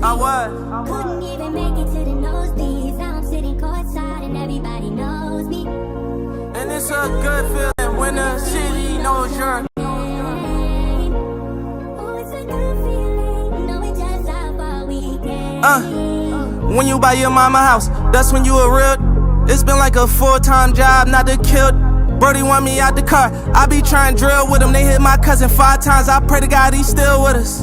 I was. Couldn't even make it to the nosebleeds. Now I'm sitting courtside and everybody knows me. And it's a good feeling when the city knows your name. Oh, it's a good feeling, knowing just how far we came. When you buy your mama house, that's when you a real. It's been like a full-time job, not to kill. Brody want me out the car, I be trying to drill with him. They hit my cousin 5 times, I pray to God he's still with us.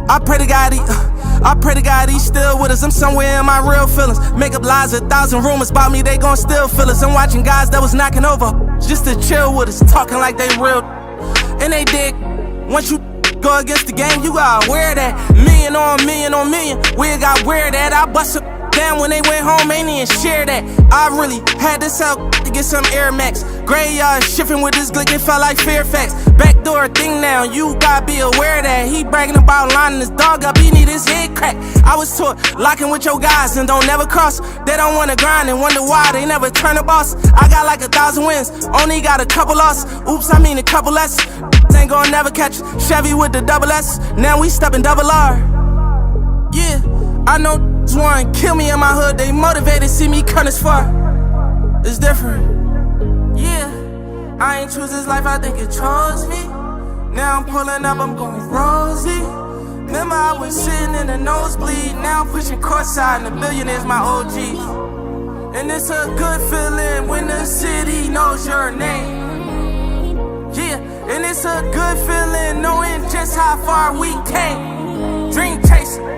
I pray to God he's still with us. I'm somewhere in my real feelings. Make up lies, 1,000 rumors about me, they gon' still feel us. I'm watching guys that was knocking over just to chill with us, talking like they real. And they dig. Once you go against the game, you gotta wear that. Million on million, we got weird at. I bust up down when they went home, ain't even share that. I really had to sell to get some Air Max. Graveyard shifting with this glick, it felt like Fairfax. Backdoor thing now, you gotta be aware that he bragging about lining his dog up, he need his head cracked. I was taught locking with your guys and don't never cross. They don't wanna grind and wonder why they never turn a boss. I got like 1,000 wins, only got a couple losses. Oops, I mean a couple less. Ain't gonna never catch Chevy with the double S. Now we steppin' double R. Yeah, I know one kill me in my hood. They motivated, see me come this far. It's different. Yeah, I ain't choose this life, I think it chose me. Now I'm pulling up, I'm going rosy. Remember I was sitting in the nosebleed. Now I'm pushing courtside and the billionaire's my OG. And it's a good feeling when the city knows your name. Yeah, and it's a good feeling knowing just how far we came. Dream chasing.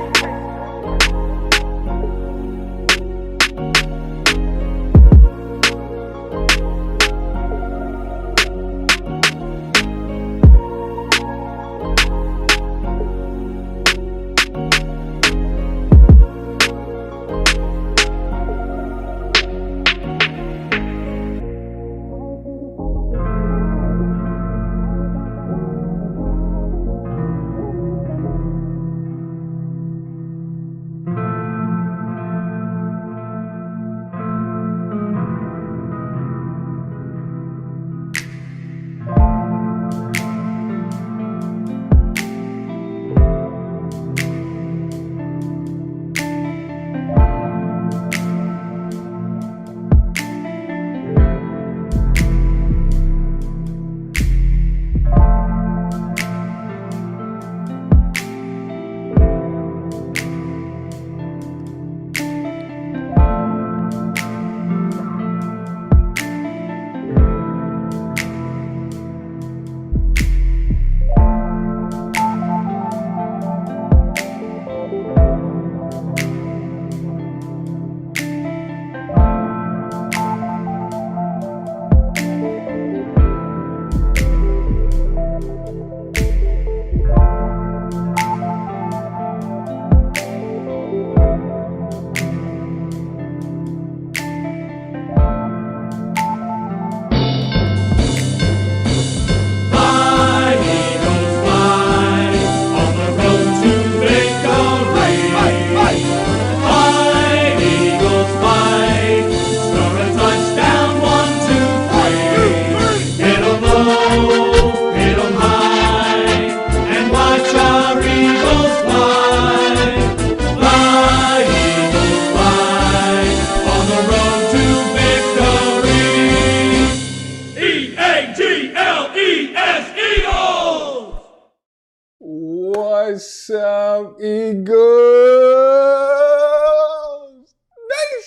What's up, Eagles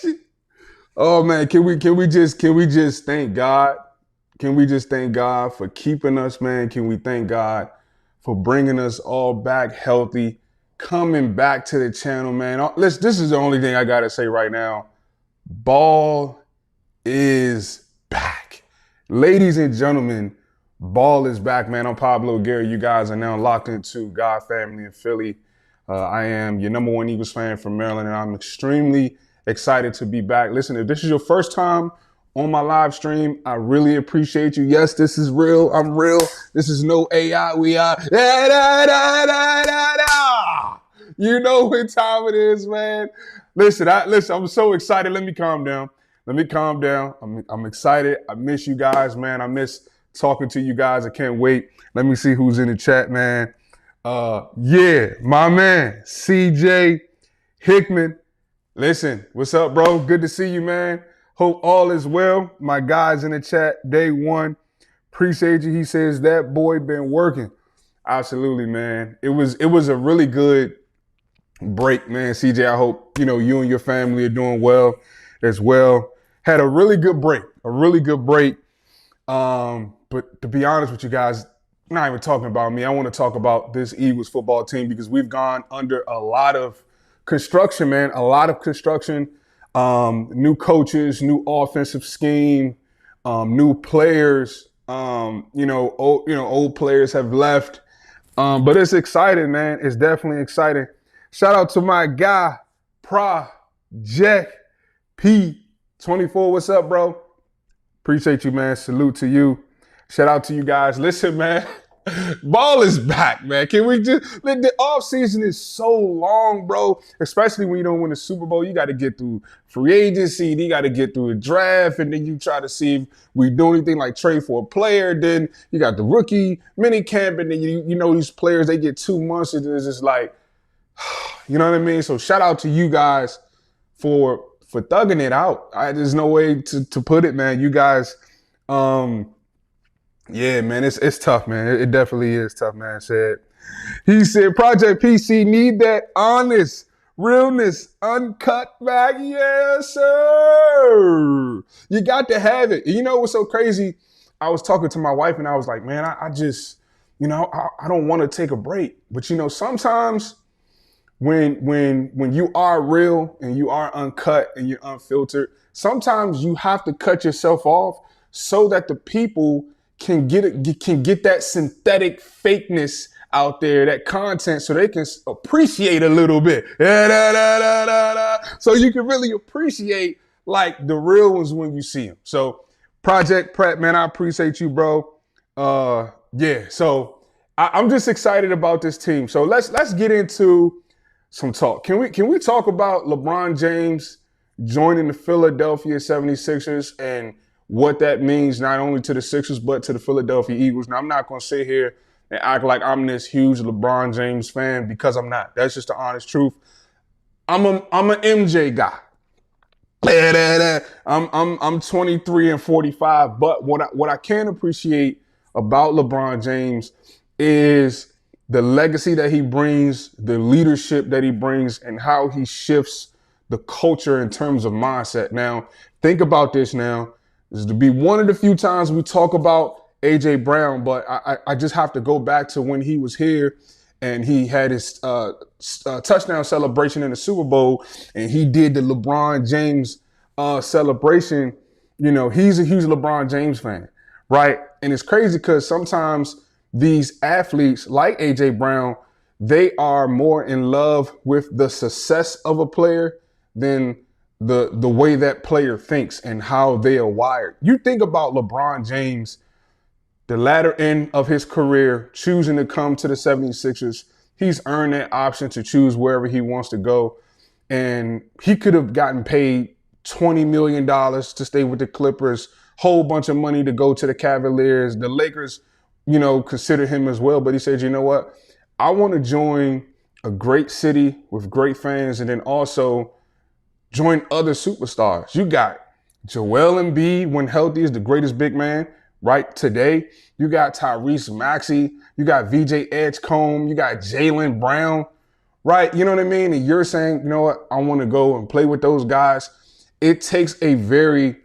Nation? Oh man, can we just thank God? Can we just thank God for keeping us, man? Can we thank God for bringing us all back healthy, coming back to the channel, man? This is the only thing I gotta say right now. Ball is back. Ladies and gentlemen, ball is back, man. I'm Pablo Gary. You guys are now locked into God Family in Philly. I am your #1 Eagles fan from Maryland, and I'm extremely excited to be back. Listen, if this is your first time on my live stream, I really appreciate you. Yes, this is real. I'm real. This is no AI. We are. You know what time it is, man. Listen, I'm so excited. Let me calm down. I'm excited. I miss you guys, man. I miss talking to you guys. I can't wait. Let me see who's in the chat, man. Yeah, my man, CJ Hickman. Listen, what's up, bro? Good to see you, man. Hope all is well. My guys in the chat, day one. Appreciate you. He says that boy been working. Absolutely, man. It was a really good break, man. CJ, I hope you and your family are doing well as well. Had a really good break. But to be honest with you guys, I'm not even talking about me. I want to talk about this Eagles football team because we've gone under a lot of construction, man. A lot of construction. New coaches, new offensive scheme, new players. Old players have left. But it's exciting, man. It's definitely exciting. Shout out to my guy, Project P24. What's up, bro? Appreciate you, man. Salute to you. Shout out to you guys. Listen, man, ball is back, man. Can we just, the offseason is so long, bro, especially when you don't win a Super Bowl. You got to get through free agency. You got to get through a draft, and then you try to see if we do anything like trade for a player. Then you got the rookie mini camp, and then you know these players, they get 2 months, and it's just like, you know what I mean? So shout out to you guys for thugging it out. There's no way to put it, man. You guys, yeah, man, it's tough, man. It definitely is tough, man. He said, Project PC need that honest realness, uncut back. Yes, sir. You got to have it. You know what's so crazy? I was talking to my wife and I was like, man, I just, I don't want to take a break. But sometimes when you are real and you are uncut and you're unfiltered, sometimes you have to cut yourself off so that the people can get that synthetic fakeness out there, that content, so they can appreciate a little bit. So you can really appreciate like the real ones when you see them. So Project Prep, man, I appreciate you, bro. Yeah, so I'm just excited about this team. So let's get into some talk. Can we talk about LeBron James joining the Philadelphia 76ers and what that means not only to the Sixers, but to the Philadelphia Eagles? Now, I'm not going to sit here and act like I'm this huge LeBron James fan because I'm not. That's just the honest truth. I'm an MJ guy. I'm 23 and 45, but what I can appreciate about LeBron James is the legacy that he brings, the leadership that he brings, and how he shifts the culture in terms of mindset. Now, think about this now. This is to be one of the few times we talk about A.J. Brown, but I just have to go back to when he was here and he had his touchdown celebration in the Super Bowl, and he did the LeBron James celebration. He's a huge LeBron James fan, right? And it's crazy because sometimes these athletes like A.J. Brown, they are more in love with the success of a player than the way that player thinks and how they are wired. You think about LeBron James, the latter end of his career, choosing to come to the 76ers. He's earned that option to choose wherever he wants to go. And he could have gotten paid $20 million to stay with the Clippers, whole bunch of money to go to the Cavaliers. The Lakers, consider him as well. But he said, you know what? I want to join a great city with great fans, and then also join other superstars. You got Joel Embiid, when healthy, is the greatest big man right today. You got Tyrese Maxey. You got VJ Edgecombe. You got Jaylen Brown, right? You know what I mean? And you're saying, you know what? I want to go and play with those guys. It takes a very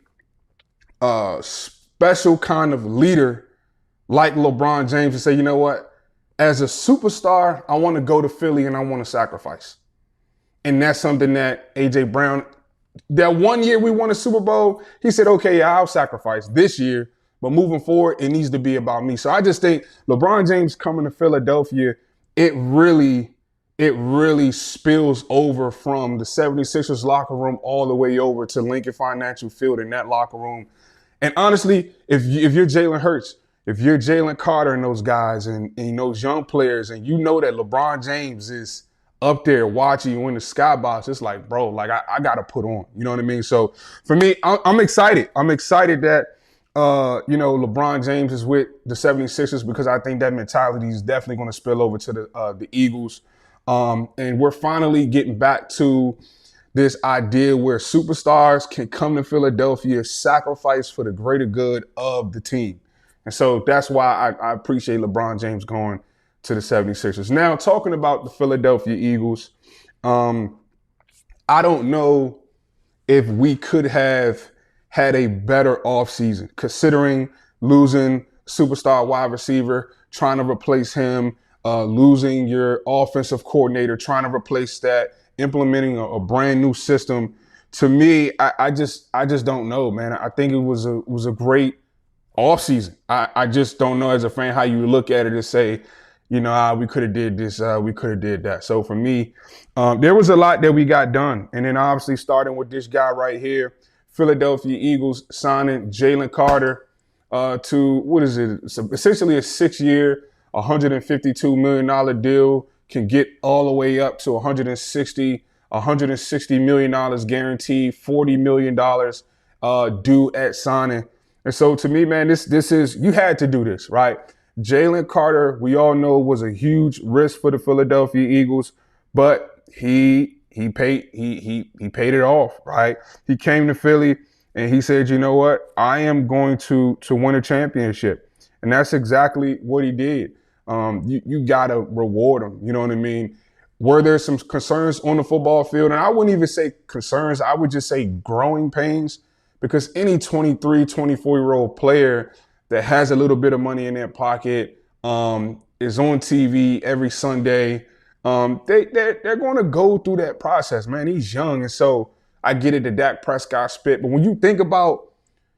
special kind of leader like LeBron James to say, you know what? As a superstar, I want to go to Philly and I want to sacrifice. And that's something that A.J. Brown, that one year we won a Super Bowl, he said, okay, I'll sacrifice this year, but moving forward, it needs to be about me. So I just think LeBron James coming to Philadelphia, it really spills over from the 76ers locker room all the way over to Lincoln Financial Field in that locker room. And honestly, if you're Jalen Hurts, if you're Jalen Carter and those guys and those young players, and you know that LeBron James is up there watching you in the skybox, it's like, bro, like I got to put on. You know what I mean? So for me, I'm excited. I'm excited that LeBron James is with the 76ers because I think that mentality is definitely going to spill over to the Eagles. And we're finally getting back to this idea where superstars can come to Philadelphia, sacrifice for the greater good of the team. And so that's why I appreciate LeBron James going to the 76ers. Now, talking about the Philadelphia Eagles, I don't know if we could have had a better offseason, considering losing superstar wide receiver, trying to replace him, losing your offensive coordinator, trying to replace that, implementing a brand new system. To me, I just don't know, man. I think it was a great offseason. I just don't know as a fan how you look at it and say, we could have did this, we could have did that. So for me, there was a lot that we got done. And then obviously starting with this guy right here, Philadelphia Eagles signing Jalen Carter to, what is it? It's essentially a 6-year, $152 million deal, can get all the way up to $160 million guaranteed, $40 million due at signing. And so to me, man, this is, you had to do this, right? Jalen Carter, we all know, was a huge risk for the Philadelphia Eagles, but he paid it off, right? He came to Philly and he said, you know what? I am going to win a championship. And that's exactly what he did. You got to reward him. You know what I mean? Were there some concerns on the football field? And I wouldn't even say concerns. I would just say growing pains, because any 23, 24-year-old player that has a little bit of money in their pocket, is on TV every Sunday, they're going to go through that process, man. He's young. And so I get it, the Dak Prescott spit. But when you think about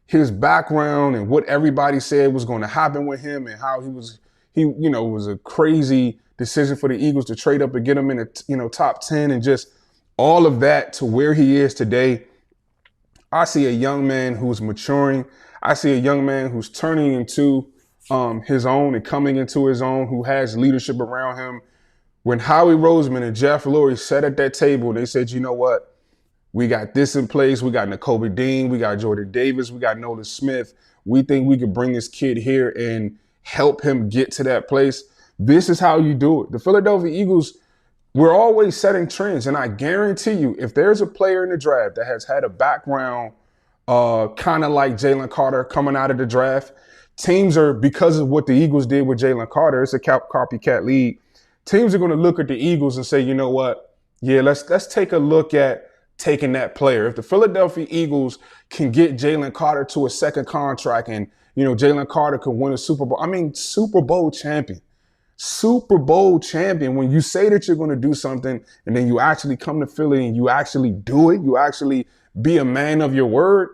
his background and what everybody said was going to happen with him and how it was a crazy decision for the Eagles to trade up and get him in the top 10 and just all of that to where he is today. I see a young man who's maturing. I see a young man who's turning into his own and coming into his own, who has leadership around him. When Howie Roseman and Jeff Lurie sat at that table, they said, you know what? We got this in place. We got Nakobe Dean. We got Jordan Davis. We got Nolan Smith. We think we could bring this kid here and help him get to that place. This is how you do it. The Philadelphia Eagles, we're always setting trends. And I guarantee you, if there's a player in the draft that has had a background kind of like Jalen Carter coming out of the draft, teams are, because of what the Eagles did with Jalen Carter, it's a copycat league. Teams are going to look at the Eagles and say, you know what? Yeah, let's take a look at taking that player. If the Philadelphia Eagles can get Jalen Carter to a second contract and, Jalen Carter could win a Super Bowl. I mean, Super Bowl champion. Super Bowl champion. When you say that you're going to do something and then you actually come to Philly and you actually do it, you actually be a man of your word,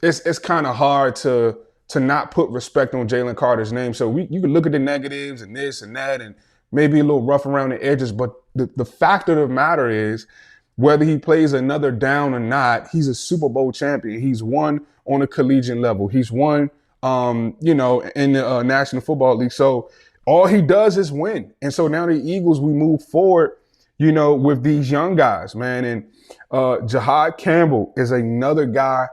it's kind of hard to not put respect on Jalen Carter's name. So you can look at the negatives and this and that and maybe a little rough around the edges, but the fact of the matter is, whether he plays another down or not, he's a Super Bowl champion. He's won on a collegiate level. He's won, in the National Football League. So all he does is win. And so now the Eagles, we move forward, with these young guys, man. And Jahad Campbell is another guy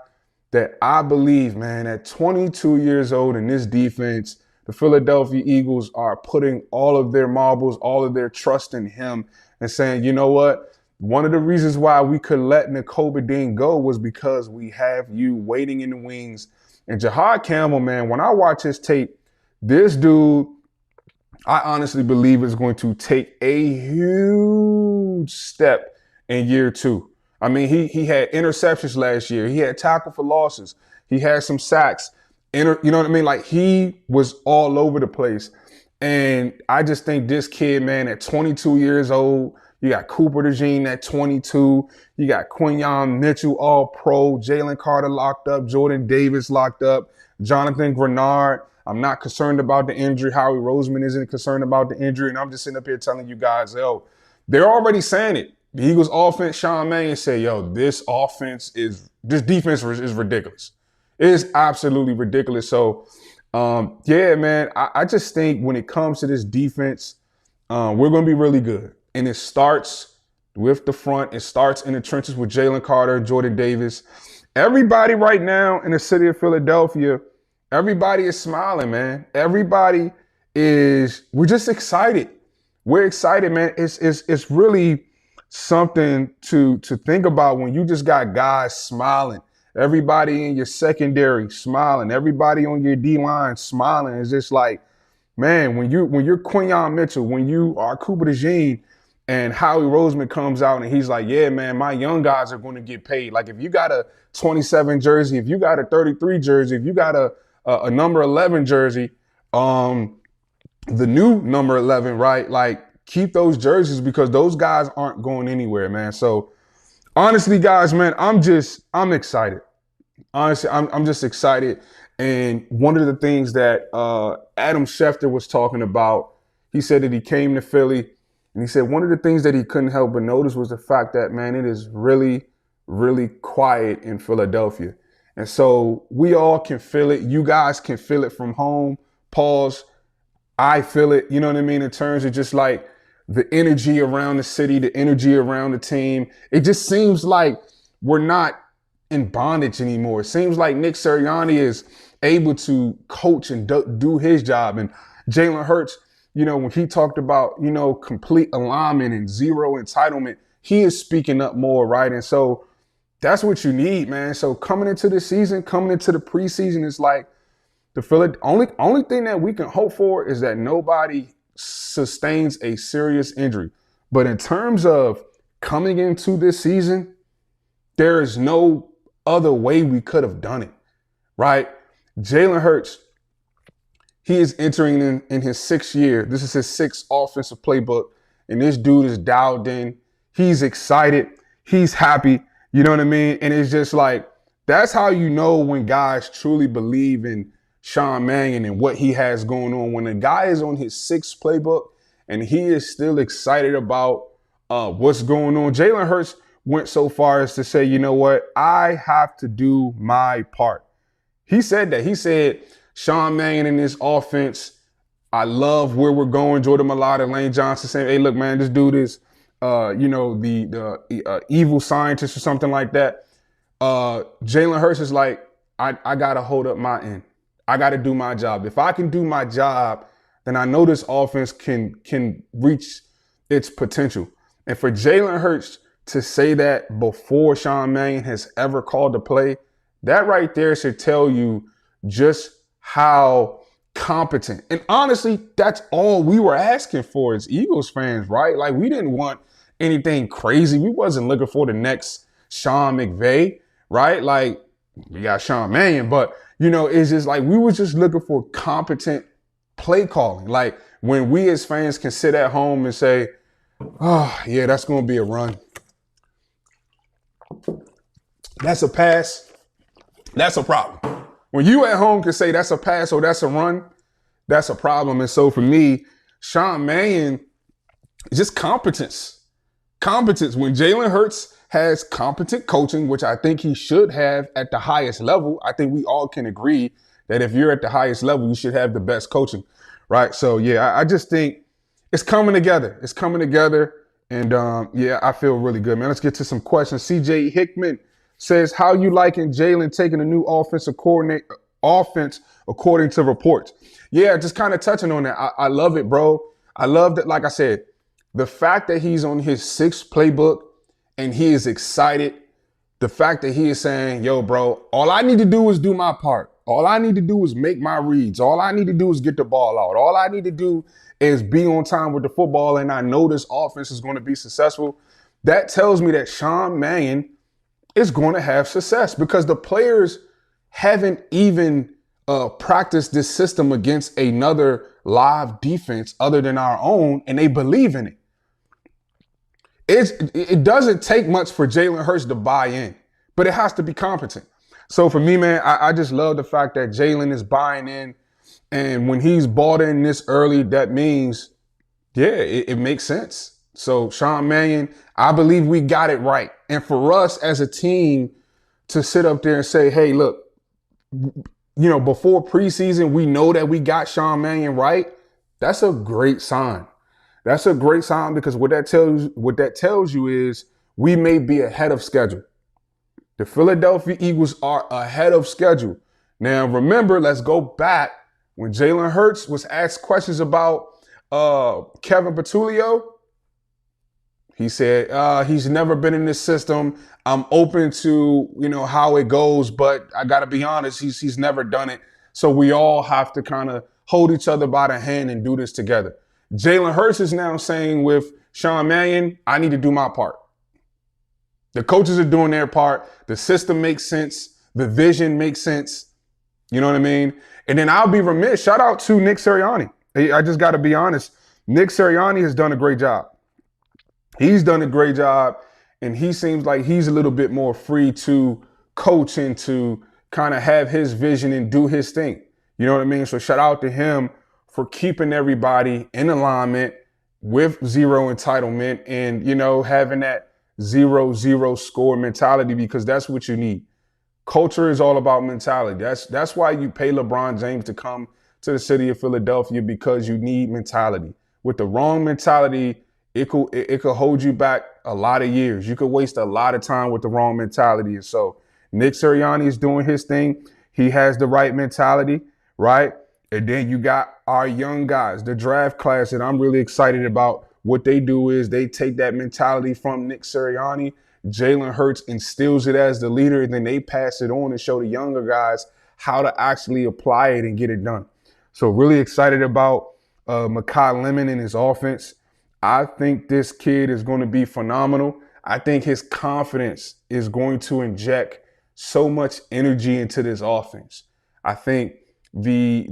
that I believe, man, at 22 years old in this defense, the Philadelphia Eagles are putting all of their marbles, all of their trust in him and saying, you know what? One of the reasons why we could let Nakobe Dean go was because we have you waiting in the wings. And Jahad Campbell, man, when I watch his tape, this dude, I honestly believe is going to take a huge step in year 2. I mean, he had interceptions last year. He had tackle for losses. He had some sacks. You know what I mean? Like, he was all over the place. And I just think this kid, man, at 22 years old, you got Cooper DeJean at 22. You got Quinyon Mitchell, all pro. Jalen Carter locked up. Jordan Davis locked up. Jonathan Grenard. I'm not concerned about the injury. Howie Roseman isn't concerned about the injury. And I'm just sitting up here telling you guys, they're already saying it. The Eagles offense, Sean Mannion said, this defense is ridiculous. It is absolutely ridiculous. So, man, I just think when it comes to this defense, we're going to be really good. And it starts with the front. It starts in the trenches with Jalen Carter, Jordan Davis. Everybody right now in the city of Philadelphia Everybody is smiling, man. We're just excited. We're excited, man. It's really something to think about when you just got guys smiling. Everybody in your secondary smiling. Everybody on your D line smiling. It's just like, man, when you're Quinyon Mitchell, when you are Cooper DeJean, and Howie Roseman comes out and he's like, yeah, man, my young guys are going to get paid. Like if you got a 27 jersey, if you got a 33 jersey, if you got a number 11 jersey, the new number 11, right? Like keep those jerseys because those guys aren't going anywhere, man. So honestly, guys, man, I'm excited. Honestly, I'm just excited. And one of the things that Adam Schefter was talking about, he said that he came to Philly and he said one of the things that he couldn't help but notice was the fact that, man, it is really, really quiet in Philadelphia. And so we all can feel it. You guys can feel it from home. Pause. I feel it, you know what I mean, in terms of just like the energy around the city, the energy around the team. It just seems like we're not in bondage anymore. It seems like Nick Sirianni is able to coach and do his job. And Jalen Hurts, you know, when he talked about, you know, complete alignment and zero entitlement, he is speaking up more, right? And so that's what you need, man. So coming into the season, coming into the preseason, it's like the only thing that we can hope for is that nobody sustains a serious injury. But in terms of coming into this season, there is no other way we could have done it, right? Jalen Hurts, he is entering in his 6th year. This is his 6th offensive playbook. And this dude is dialed in. He's excited. He's happy. You know what I mean? And it's just like, that's how you know when guys truly believe in Sean Mannion and what he has going on. When a guy is on his 6th playbook and he is still excited about what's going on. Jalen Hurts went so far as to say, you know what? I have to do my part. He said that. He said, Sean Mannion in this offense, I love where we're going. Jordan Mailata, Lane Johnson saying, hey, look, man, this dude is, the evil scientist or something like that. Jalen Hurts is like, I got to hold up my end. I got to do my job. If I can do my job, then I know this offense can reach its potential. And for Jalen Hurts to say that before Sean Mannion has ever called the play, that right there should tell you just how competent. And honestly, that's all we were asking for as Eagles fans, right? Like we didn't want anything crazy. We wasn't looking for the next Sean McVay, right? Like we got Sean Mannion, but you know, it's just like we were just looking for competent play calling. Like when we as fans can sit at home and say, oh, yeah, that's going to be a run. That's a pass. That's a problem. When you at home can say that's a pass or that's a run, that's a problem. And so for me, Sean Mannion, just competence. Competence. When Jalen Hurts has competent coaching, which I think he should have at the highest level, I think we all can agree that if you're at the highest level, you should have the best coaching, right? So, yeah, I just think it's coming together. It's coming together. And, yeah, I feel really good, man. Let's get to some questions. CJ Hickman says, how you liking Jalen taking a new offense according to reports? Yeah, just kind of touching on that. I love it, bro. I love that, like I said, the fact that he's on his 6th playbook and he is excited, the fact that he is saying, yo, bro, all I need to do is do my part. All I need to do is make my reads. All I need to do is get the ball out. All I need to do is be on time with the football, and I know this offense is going to be successful. That tells me that Sean Mannion is going to have success because the players haven't even practiced this system against another live defense other than our own, and they believe in it. It doesn't take much for Jalen Hurts to buy in, but it has to be competent. So for me, man, I just love the fact that Jalen is buying in. And when he's bought in this early, that means, yeah, it makes sense. So Sean Mannion, I believe we got it right. And for us as a team to sit up there and say, hey, look, you know, before preseason, we know that we got Sean Mannion right. That's a great sign. That's a great sign because what that tells you is we may be ahead of schedule. The Philadelphia Eagles are ahead of schedule. Now, remember, let's go back when Jalen Hurts was asked questions about Kevin Patulio. He said, he's never been in this system. I'm open to, how it goes, but I got to be honest, he's never done it. So we all have to kind of hold each other by the hand and do this together. Jalen Hurts is now saying with Sean Mannion, I need to do my part. The coaches are doing their part. The system makes sense. The vision makes sense. You know what I mean? And then I'll be remiss. Shout out to Nick Sirianni. I just got to be honest. Nick Sirianni has done a great job. He's done a great job, and he seems like he's a little bit more free to coach and to kind of have his vision and do his thing. You know what I mean? So shout out to him for keeping everybody in alignment with zero entitlement and, having that 0-0 score mentality, because that's what you need. Culture is all about mentality. That's why you pay LeBron James to come to the city of Philadelphia, because you need mentality. With the wrong mentality, it could hold you back a lot of years. You could waste a lot of time with the wrong mentality. And so Nick Sirianni is doing his thing. He has the right mentality, right? And then you got our young guys, the draft class, and I'm really excited about what they do is they take that mentality from Nick Sirianni. Jalen Hurts instills it as the leader, and then they pass it on and show the younger guys how to actually apply it and get it done. So really excited about Mekhi Lemon and his offense. I think this kid is going to be phenomenal. I think his confidence is going to inject so much energy into this offense. I think the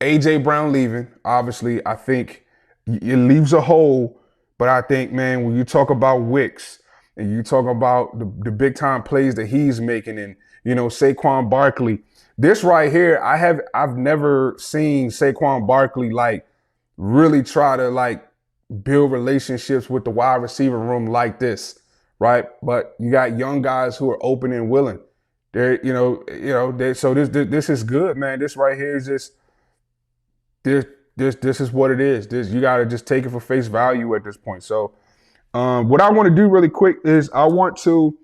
AJ Brown leaving, obviously, I think it leaves a hole. But I think, man, when you talk about Wicks and you talk about the big time plays that he's making, and Saquon Barkley, this right here, I've never seen Saquon Barkley really try to build relationships with the wide receiver room like this, right? But you got young guys who are open and willing. So this is good, man. This right here is just this is what it is. You got to just take it for face value at this point. So what I want to do really quick is I want to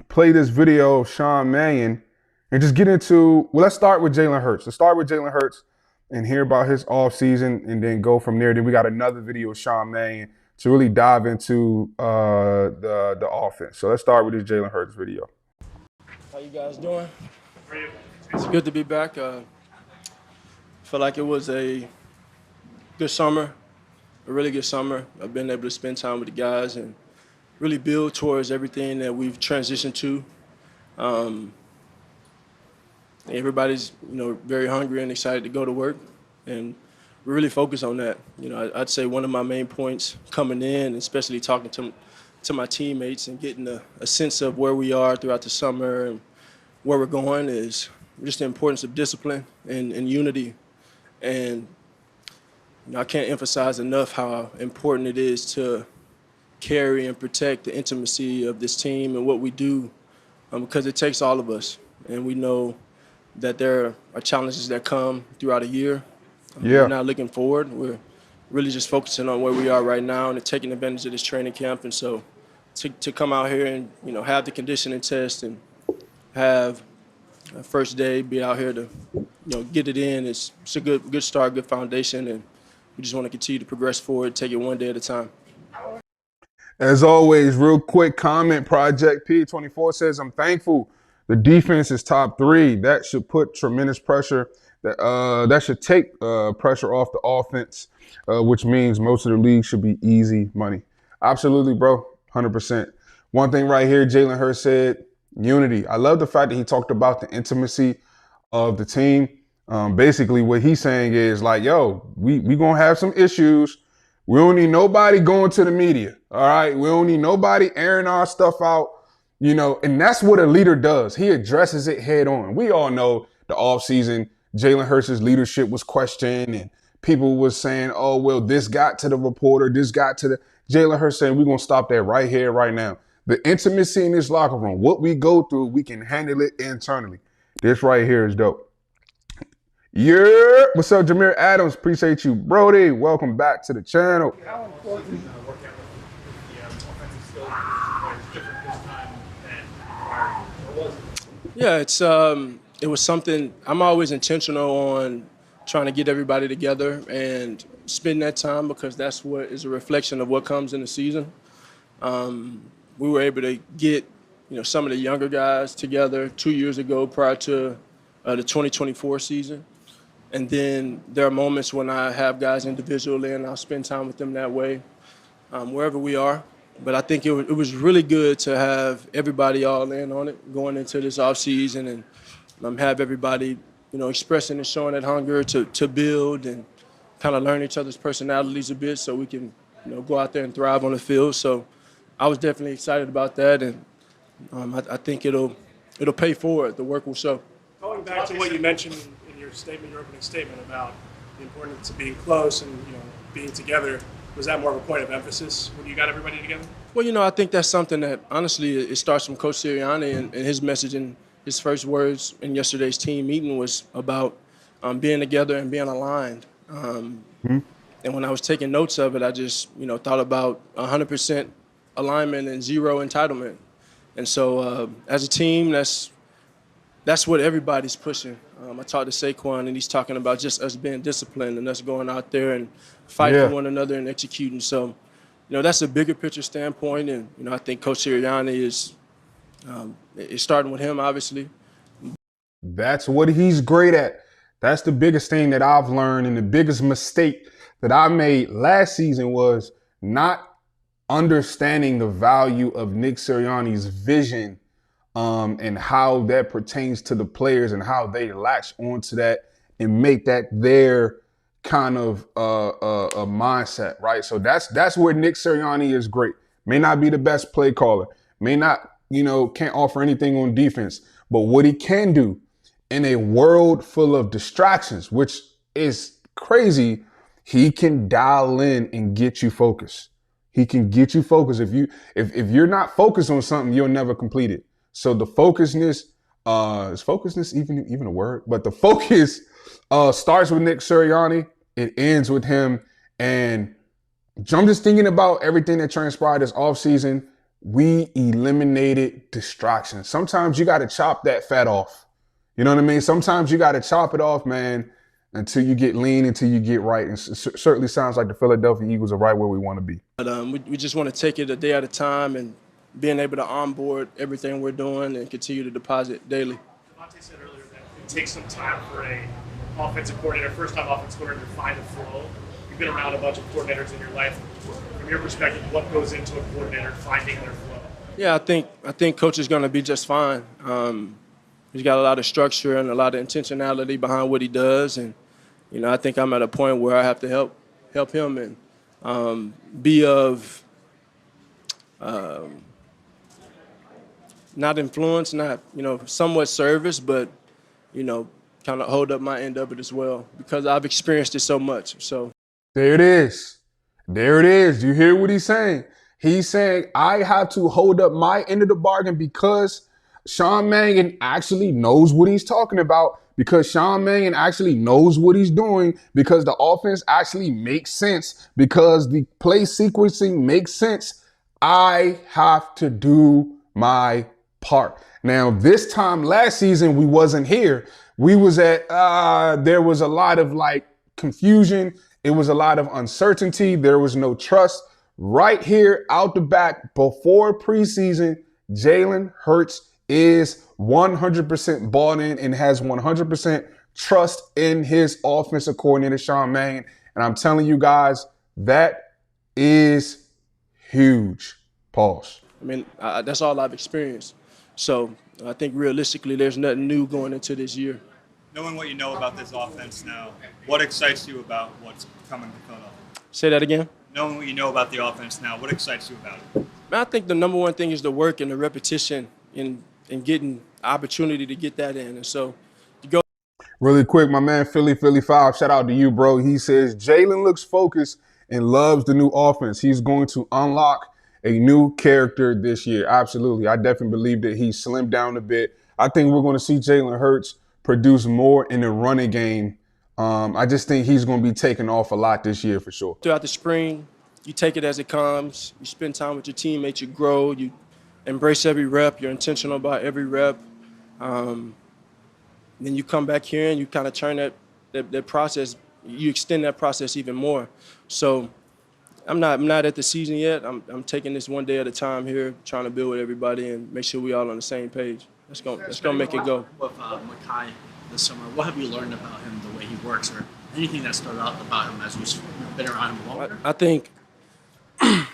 play this video of Sean Mannion and just get into, let's start with Jalen Hurts. Let's start with Jalen Hurts and hear about his offseason and then go from there. Then we got another video of Sean Mannion to really dive into the offense. So let's start with this Jalen Hurts video. How you guys doing? It's good to be back. Feel like it was a good summer, a really good summer. I've been able to spend time with the guys and really build towards everything that we've transitioned to. Everybody's, very hungry and excited to go to work, and we're really focused on that. I'd say one of my main points coming in, especially talking to my teammates and getting a sense of where we are throughout the summer and where we're going, is just the importance of discipline and unity. And I can't emphasize enough how important it is to carry and protect the intimacy of this team and what we do, because it takes all of us. And we know that there are challenges that come throughout a year. We're not looking forward. We're really just focusing on where we are right now and taking advantage of this training camp. And so to come out here and, have the conditioning test and have a first day, be out here to, get it in, it's a good start, good foundation, and we just want to continue to progress forward, take it one day at a time. As always, real quick comment, Project P24 says, I'm thankful the defense is top 3. That should put tremendous pressure. That should take pressure off the offense, which means most of the league should be easy money. Absolutely, bro, 100%. One thing right here, Jalen Hurts said, unity. I love the fact that he talked about the intimacy of the team. Basically, what he's saying is we going to have some issues. We don't need nobody going to the media, all right? We don't need nobody airing our stuff out. And that's what a leader does. He addresses it head on. We all know the offseason, Jalen Hurts' leadership was questioned and people was saying, oh, well, this got to the reporter, this got to the Jalen Hurts saying, we're going to stop that right here, right now. The intimacy in this locker room, what we go through, we can handle it internally. This right here is dope. Yeah. What's up, Jameer Adams? Appreciate you, Brody. Welcome back to the channel. Yeah, it was something. I'm always intentional on trying to get everybody together and spend that time because that's what is a reflection of what comes in the season. We were able to get some of the younger guys together 2 years ago prior to the 2024 season. And then there are moments when I have guys individually and I'll spend time with them that way, wherever we are. But I think it was really good to have everybody all in on it going into this offseason and have everybody, expressing and showing that hunger to build and kind of learn each other's personalities a bit so we can, go out there and thrive on the field. So I was definitely excited about that, and I think it'll pay forward. The work will show. Going back to what you mentioned in your statement, your opening statement about the importance of being close and being together, was that more of a point of emphasis when you got everybody together? Well, I think that's something that honestly it starts from Coach Sirianni and his message in his first words in yesterday's team meeting was about being together and being aligned. And when I was taking notes of it, I just thought about 100% alignment and zero entitlement. And so as a team, that's what everybody's pushing. I talked to Saquon, and he's talking about just us being disciplined and us going out there and fighting for one another and executing. So, that's a bigger picture standpoint, and I think Coach Sirianni is starting with him, obviously. That's what he's great at. That's the biggest thing that I've learned, and the biggest mistake that I made last season was not understanding the value of Nick Sirianni's vision and how that pertains to the players and how they latch onto that and make that their kind of a mindset, right? So that's where Nick Sirianni is great. May not be the best play caller, may not, can't offer anything on defense, but what he can do in a world full of distractions, which is crazy, he can dial in and get you focused. He can get you focused. If you're not focused on something, you'll never complete it. So the focusedness, is focusedness even a word? But the focus starts with Nick Sirianni. It ends with him. And I'm just thinking about everything that transpired this offseason. We eliminated distractions. Sometimes you got to chop that fat off. You know what I mean? Sometimes you got to chop it off, man, until you get lean, until you get right. And it certainly sounds like the Philadelphia Eagles are right where we want to be. But we just want to take it a day at a time and being able to onboard everything we're doing and continue to deposit daily. Devontae said earlier that it takes some time for a offensive coordinator, first-time offensive coordinator, to find a flow. You've been around a bunch of coordinators in your life. From your perspective, what goes into a coordinator finding their flow? Yeah, I think Coach is going to be just fine. He's got a lot of structure and a lot of intentionality behind what he does, and I think I'm at a point where I have to help him and be of not influence, not somewhat service, but kind of hold up my end of it as well because I've experienced it so much. So there it is. There it is. You hear what he's saying? He's saying I have to hold up my end of the bargain because Sean Mangan actually knows what he's talking about, because Sean Mangan actually knows what he's doing, because the offense actually makes sense, because the play sequencing makes sense. I have to do my part. Now, this time last season, we wasn't here. We was at, there was a lot of confusion. It was a lot of uncertainty. There was no trust. Right here out the back before preseason, Jalen Hurts is 100% bought in and has 100% trust in his offensive coordinator, Sean Mangan. And I'm telling you guys, that is huge. Pause. I mean, that's all I've experienced. So I think realistically, there's nothing new going into this year. Knowing what you know about this offense now, what excites you about what's coming to Philadelphia? Say that again? Knowing what you know about the offense now, what excites you about it? Man, I think the number one thing is the work and the repetition and getting opportunity to get that in. And so to go. Really quick, my man, Philly 5, shout out to you, bro. He says, Jalen looks focused and loves the new offense. He's going to unlock a new character this year. Absolutely. I definitely believe that he slimmed down a bit. I think we're going to see Jalen Hurts produce more in the running game. I just think he's going to be taking off a lot this year for sure. Throughout the spring, you take it as it comes. You spend time with your teammates. You grow. You embrace every rep. You're intentional about every rep. Then you come back here and you kind of turn that process, you extend that process even more. So I'm not at the season yet. I'm taking this one day at a time here, trying to build with everybody and make sure we all on the same page. That's gonna make it go. With Makai this summer, what have you learned about him, the way he works, or anything that stood out about him as you've been around him longer? I think I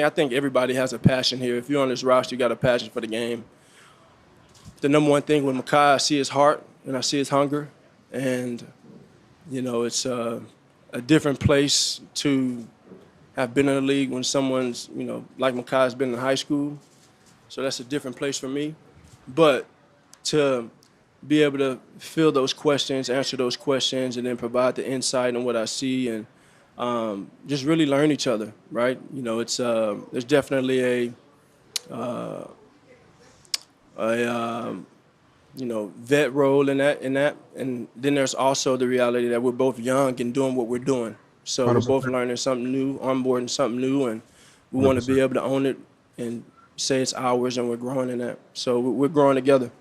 think everybody has a passion here. If you're on this roster, you got a passion for the game. The number one thing with Makai, I see his heart and I see his hunger, and it's a different place to have been in the league when someone's like Makai has been in high school. So that's a different place for me. But to be able to fill those questions, answer those questions, and then provide the insight on what I see and just really learn each other, right? It's there's definitely a vet role in that, and then there's also the reality that we're both young and doing what we're doing. So 100%. we're both learning something new, onboarding something new, and we want to be able to own it and say it's ours, and we're growing in that. So we're growing together.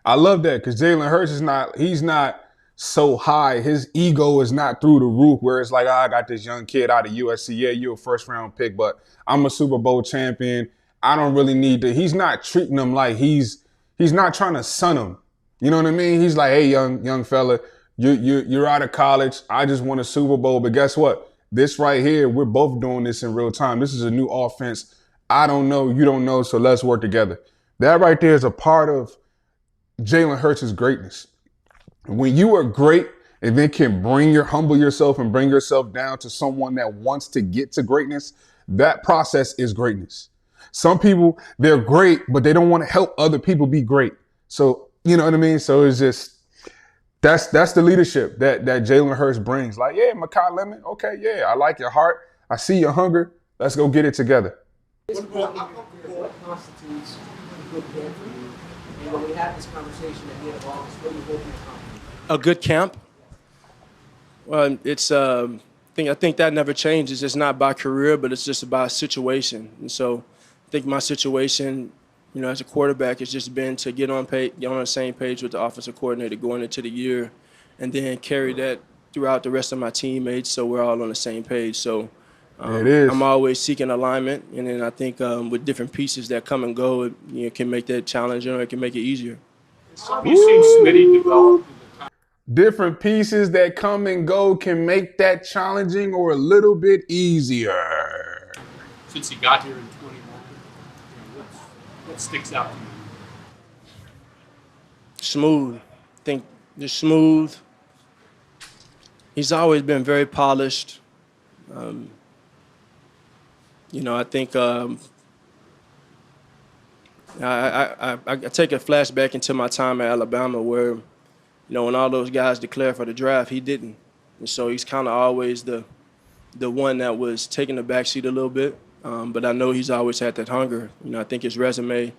I love that because Jalen Hurts he's not so high. His ego is not through the roof where it's like, I got this young kid out of USC. Yeah, you're a first round pick, but I'm a Super Bowl champion. I don't really need to. He's not treating him like he's not trying to son him. You know what I mean? He's like, hey, young fella, you're out of college. I just won a Super Bowl, but guess what? This right here, we're both doing this in real time. This is a new offense. I don't know, you don't know, so let's work together. That right there is a part of Jalen Hurts' greatness. When you are great and then can humble yourself and bring yourself down to someone that wants to get to greatness, that process is greatness. Some people, they're great, but they don't want to help other people be great. So, you know what I mean? So it's just, that's the leadership that Jalen Hurts brings. Like, yeah, Makai Lemon, okay, yeah, I like your heart. I see your hunger. Let's go get it together. What constitutes a good camp for you? And when we have this conversation at the end of August, what do you hope you accomplish? A good camp? Well, it's I think that never changes. It's not by career, but it's just about situation. And so I think my situation, as a quarterback, has just been to get on the same page with the offensive coordinator going into the year, and then carry that throughout the rest of my teammates so we're all on the same page. So I'm always seeking alignment, and then I think with different pieces that come and go, it can make that challenging or it can make it easier. Have you seen Smitty develop? Different pieces that come and go can make that challenging or a little bit easier. Since he got here in 21, what sticks out to you? Smooth. I think just smooth. He's always been very polished. I think I take a flashback into my time at Alabama where, when all those guys declared for the draft, he didn't. And so he's kind of always the one that was taking the backseat a little bit. But I know he's always had that hunger. I think his resume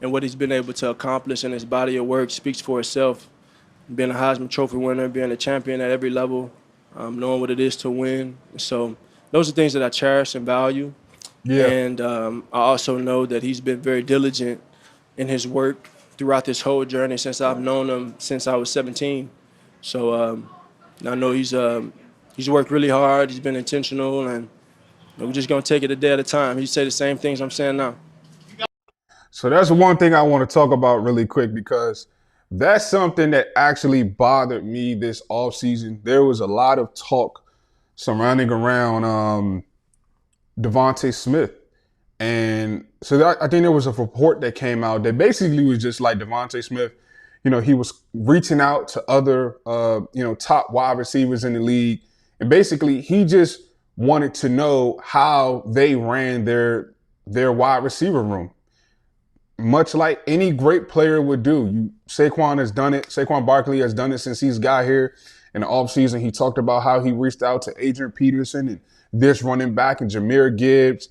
and what he's been able to accomplish in his body of work speaks for itself. Being a Heisman Trophy winner, being a champion at every level, knowing what it is to win. So those are things that I cherish and value. Yeah. And I also know that he's been very diligent in his work throughout this whole journey since I've known him since I was 17. So I know he's worked really hard. He's been intentional, and we're just going to take it a day at a time. He said the same things I'm saying now. So that's one thing I want to talk about really quick because that's something that actually bothered me this offseason. There was a lot of talk surrounding around Devontae Smith. And so I think there was a report that came out that basically was just like Devontae Smith, he was reaching out to other, top wide receivers in the league. And basically he just wanted to know how they ran their wide receiver room. Much like any great player would do. Saquon has done it. Saquon Barkley has done it since he's got here in the offseason. He talked about how he reached out to Adrian Peterson and this running back and Jahmyr Gibbs,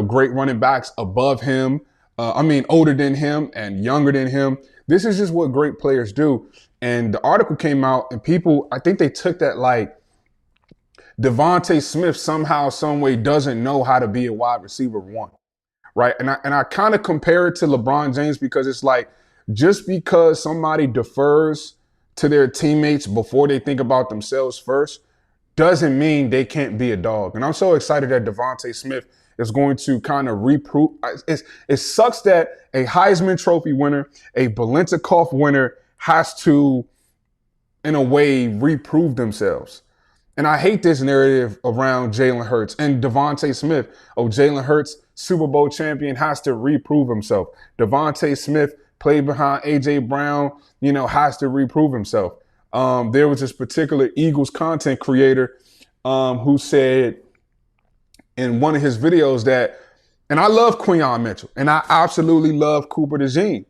great running backs above him. Older than him and younger than him. This is just what great players do. And the article came out and people, I think they took that like Devontae Smith somehow, some way doesn't know how to be a wide receiver one. right? And I kind of compare it to LeBron James because it's like just because somebody defers to their teammates before they think about themselves first doesn't mean they can't be a dog. And I'm so excited that Devontae Smith is going to kind of reprove. It sucks that a Heisman Trophy winner, a Biletnikoff winner has to, in a way, reprove themselves. And I hate this narrative around Jalen Hurts and Devontae Smith. Oh, Jalen Hurts, Super Bowl champion, has to reprove himself. Devontae Smith played behind A.J. Brown, has to reprove himself. There was this particular Eagles content creator who said in one of his videos that, and I love Quinyon Mitchell, and I absolutely love Cooper DeJean,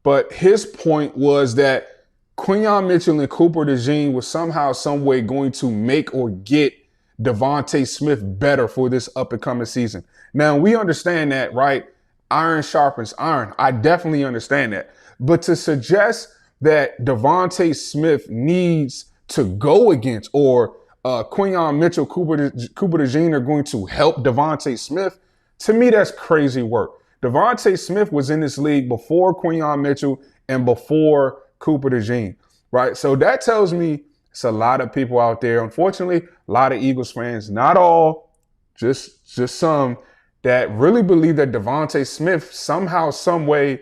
but his point was that Quinyon Mitchell and Cooper DeJean was somehow, some way going to make or get Devontae Smith better for this up-and-coming season. Now, we understand that, right? Iron sharpens iron. I definitely understand that. But to suggest that Devontae Smith needs to go against or Quinyon Mitchell, Cooper DeJean are going to help Devontae Smith, to me, that's crazy work. Devontae Smith was in this league before Quinyon Mitchell and before Cooper DeJean, right? So that tells me it's a lot of people out there, unfortunately, a lot of Eagles fans, not all, just some, that really believe that Devontae Smith somehow, some way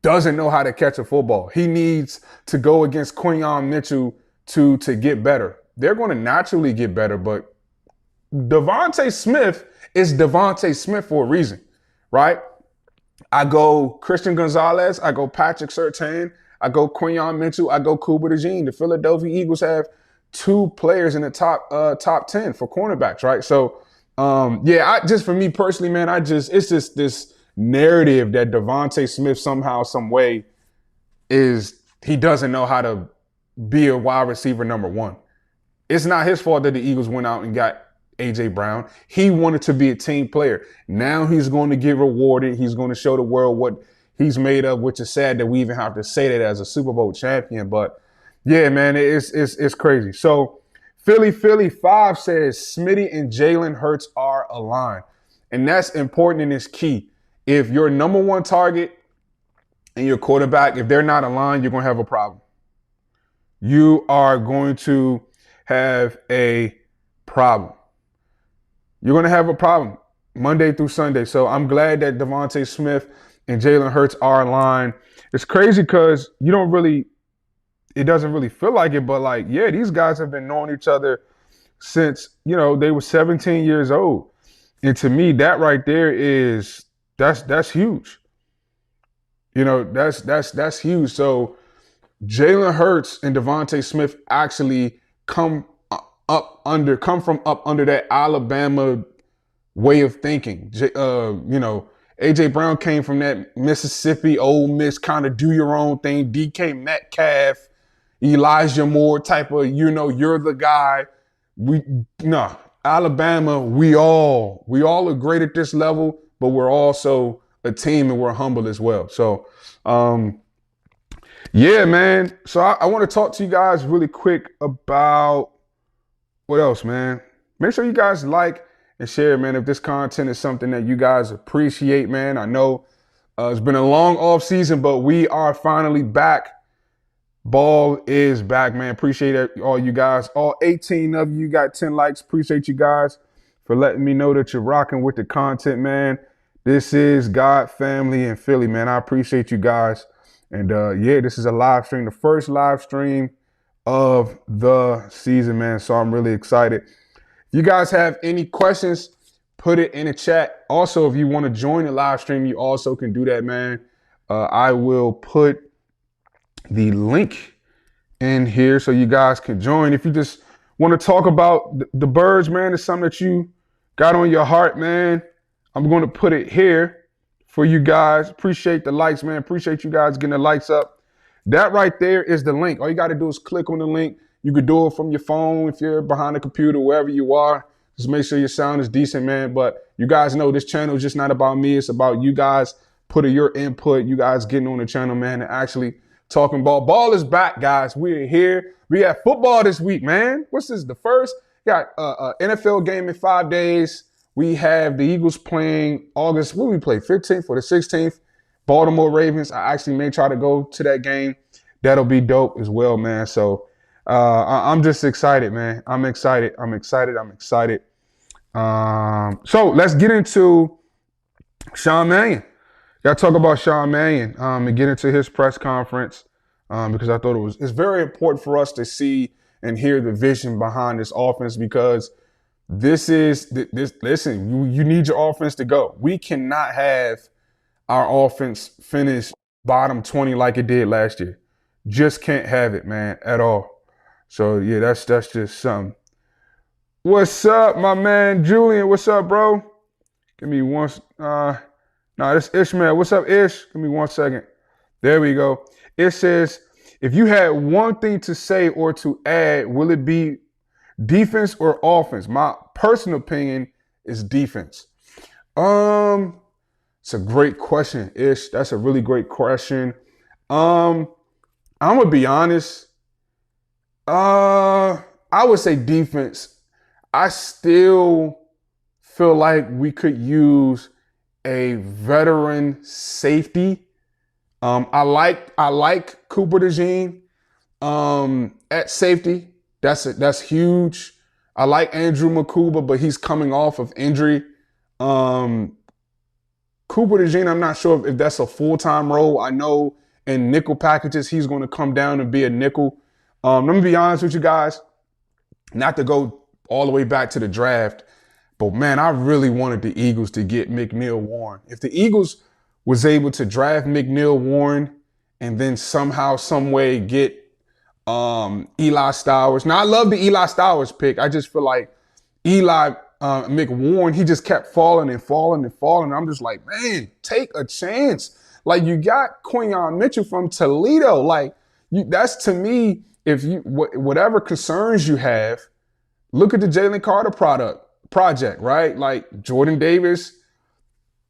doesn't know how to catch a football. He needs to go against Quinyon Mitchell to get better. They're going to naturally get better, but Devontae Smith is Devontae Smith for a reason, right? I go Christian Gonzalez, I go Patrick Surtain, I go Quinyon Mitchell, I go Cooper DeJean. The Philadelphia Eagles have 2 players in the top 10 for cornerbacks, right? So, just for me personally, man, it's just this narrative that Devontae Smith somehow, some way he doesn't know how to be a wide receiver number 1. It's not his fault that the Eagles went out and got A.J. Brown. He wanted to be a team player. Now he's going to get rewarded. He's going to show the world what he's made of, which is sad that we even have to say that as a Super Bowl champion. But yeah, man, it's crazy. So Philly 5 says Smitty and Jalen Hurts are aligned. And that's important and it's key. If your number 1 target and your quarterback, if they're not aligned, you're going to have a problem. You are going to have a problem. You're going to have a problem Monday through Sunday. So I'm glad that Devontae Smith and Jalen Hurts are aligned. It's crazy because it doesn't really feel like it, but like, yeah, these guys have been knowing each other since, they were 17 years old. And to me, that right there that's huge. That's huge. So Jalen Hurts and Devontae Smith actually come from up under that Alabama way of thinking. A.J. Brown came from that Mississippi, Ole Miss kind of do your own thing. DK Metcalf, Elijah Moore type of, you're the guy. Alabama, we all are great at this level, but we're also a team and we're humble as well. So, yeah, man. So I want to talk to you guys really quick about what else, man. Make sure you guys like and share, man, if this content is something that you guys appreciate, man. I know it's been a long off season, but we are finally back. Ball is back, man. Appreciate it, all you guys. All 18 of you got 10 likes. Appreciate you guys for letting me know that you're rocking with the content, man. This is God, family, and Philly, man. I appreciate you guys. And this is a live stream, the first live stream of the season, man. So I'm really excited. If you guys have any questions, put it in the chat. Also, if you want to join the live stream, you also can do that, man. I will put the link in here so you guys can join. If you just want to talk about the birds, man, it's something that you got on your heart, man, I'm going to put it here for you guys. Appreciate the likes, man. Appreciate you guys getting the likes up. That right there is the link. All you got to do is click on the link. You could do it from your phone if you're behind the computer, wherever you are. Just make sure your sound is decent, man. But you guys know this channel is just not about me. It's about you guys putting your input, you guys getting on the channel, man, and actually talking ball. Ball is back, guys. We're here. We have football this week, man. What's this? The first? Got NfFL game in 5 days. we have the Eagles playing August, what we play, 15th or the 16th, Baltimore Ravens. I actually may try to go to that game. That'll be dope as well, man. So I'm just excited, man. I'm excited. So let's get into Sean Mannion. Got to talk about Sean Mannion and get into his press conference because I thought it's very important for us to see and hear the vision behind this offense because listen, you need your offense to go. We cannot have our offense finish bottom 20 like it did last year. Just can't have it, man, at all. So, yeah, that's just something. What's up, my man Julian? What's up, bro? Give me one. This Ishmael. What's up, Ish? Give me 1 second. There we go. It says, if you had one thing to say or to add, will it be defense or offense? My personal opinion is defense. It's a great question, Ish. That's a really great question. I'm gonna be honest. I would say defense. I still feel like we could use a veteran safety. I like Cooper DeJean at safety. That's huge. I like Andrew Makuba, but he's coming off of injury. Cooper DeJean, I'm not sure if that's a full-time role. I know in nickel packages, he's going to come down and be a nickel. Let me be honest with you guys, not to go all the way back to the draft, but man, I really wanted the Eagles to get McNeil Warren. If the Eagles was able to draft McNeil Warren and then somehow, some way get Eli Stowers. Now, I love the Eli Stowers pick. I just feel like Eli McWarren, he just kept falling and falling and falling. I'm just like, man, take a chance. Like, you got Quinyon Mitchell from Toledo. Like, that's to me, if you whatever concerns you have, look at the Jalen Carter project, right? Like Jordan Davis,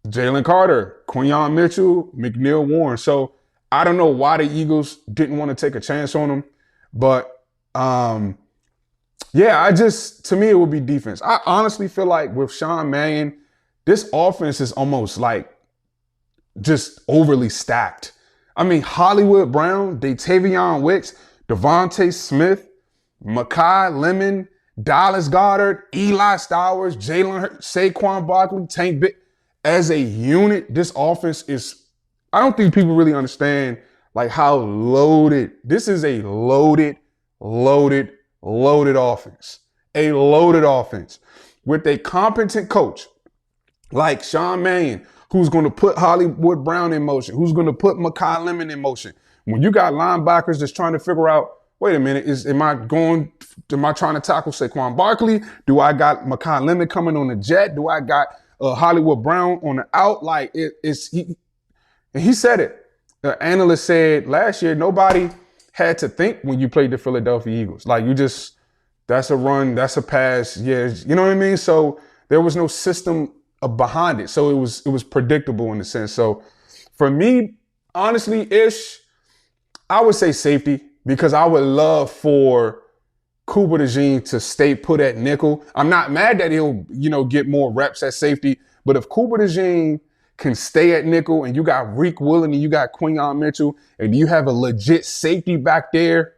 Jalen Carter, Quinyon Mitchell, McNeil Warren. So I don't know why the Eagles didn't want to take a chance on him, but to me, it would be defense. I honestly feel like with Sean Mannion, this offense is almost like just overly stacked. I mean, Hollywood Brown, Datavion Wicks, Devontae Smith, Mekhi Lemon, Dallas Goedert, Eli Stowers, Jalen Hurts, Saquon Barkley, Tank Big. As a unit, this offense is, I don't think people really understand like how loaded. This is a loaded offense. A loaded offense with a competent coach like Sean Mannion, who's going to put Hollywood Brown in motion, who's going to put Mekhi Lemon in motion. When you got linebackers just trying to figure out, wait a minute, am I trying to tackle Saquon Barkley? Do I got Mekhi Lemon coming on the jet? Do I got Hollywood Brown on the out? Like, he said it. The analyst said last year, nobody had to think when you played the Philadelphia Eagles. Like, that's a run, that's a pass. Yeah, you know what I mean? So there was no system behind it. So it was predictable in a sense. So for me, honestly, I would say safety, because I would love for Cooper DeJean to stay put at nickel. I'm not mad that he'll, get more reps at safety, but if Cooper DeJean can stay at nickel and you got Reek Willen and you got Quinyon Mitchell and you have a legit safety back there,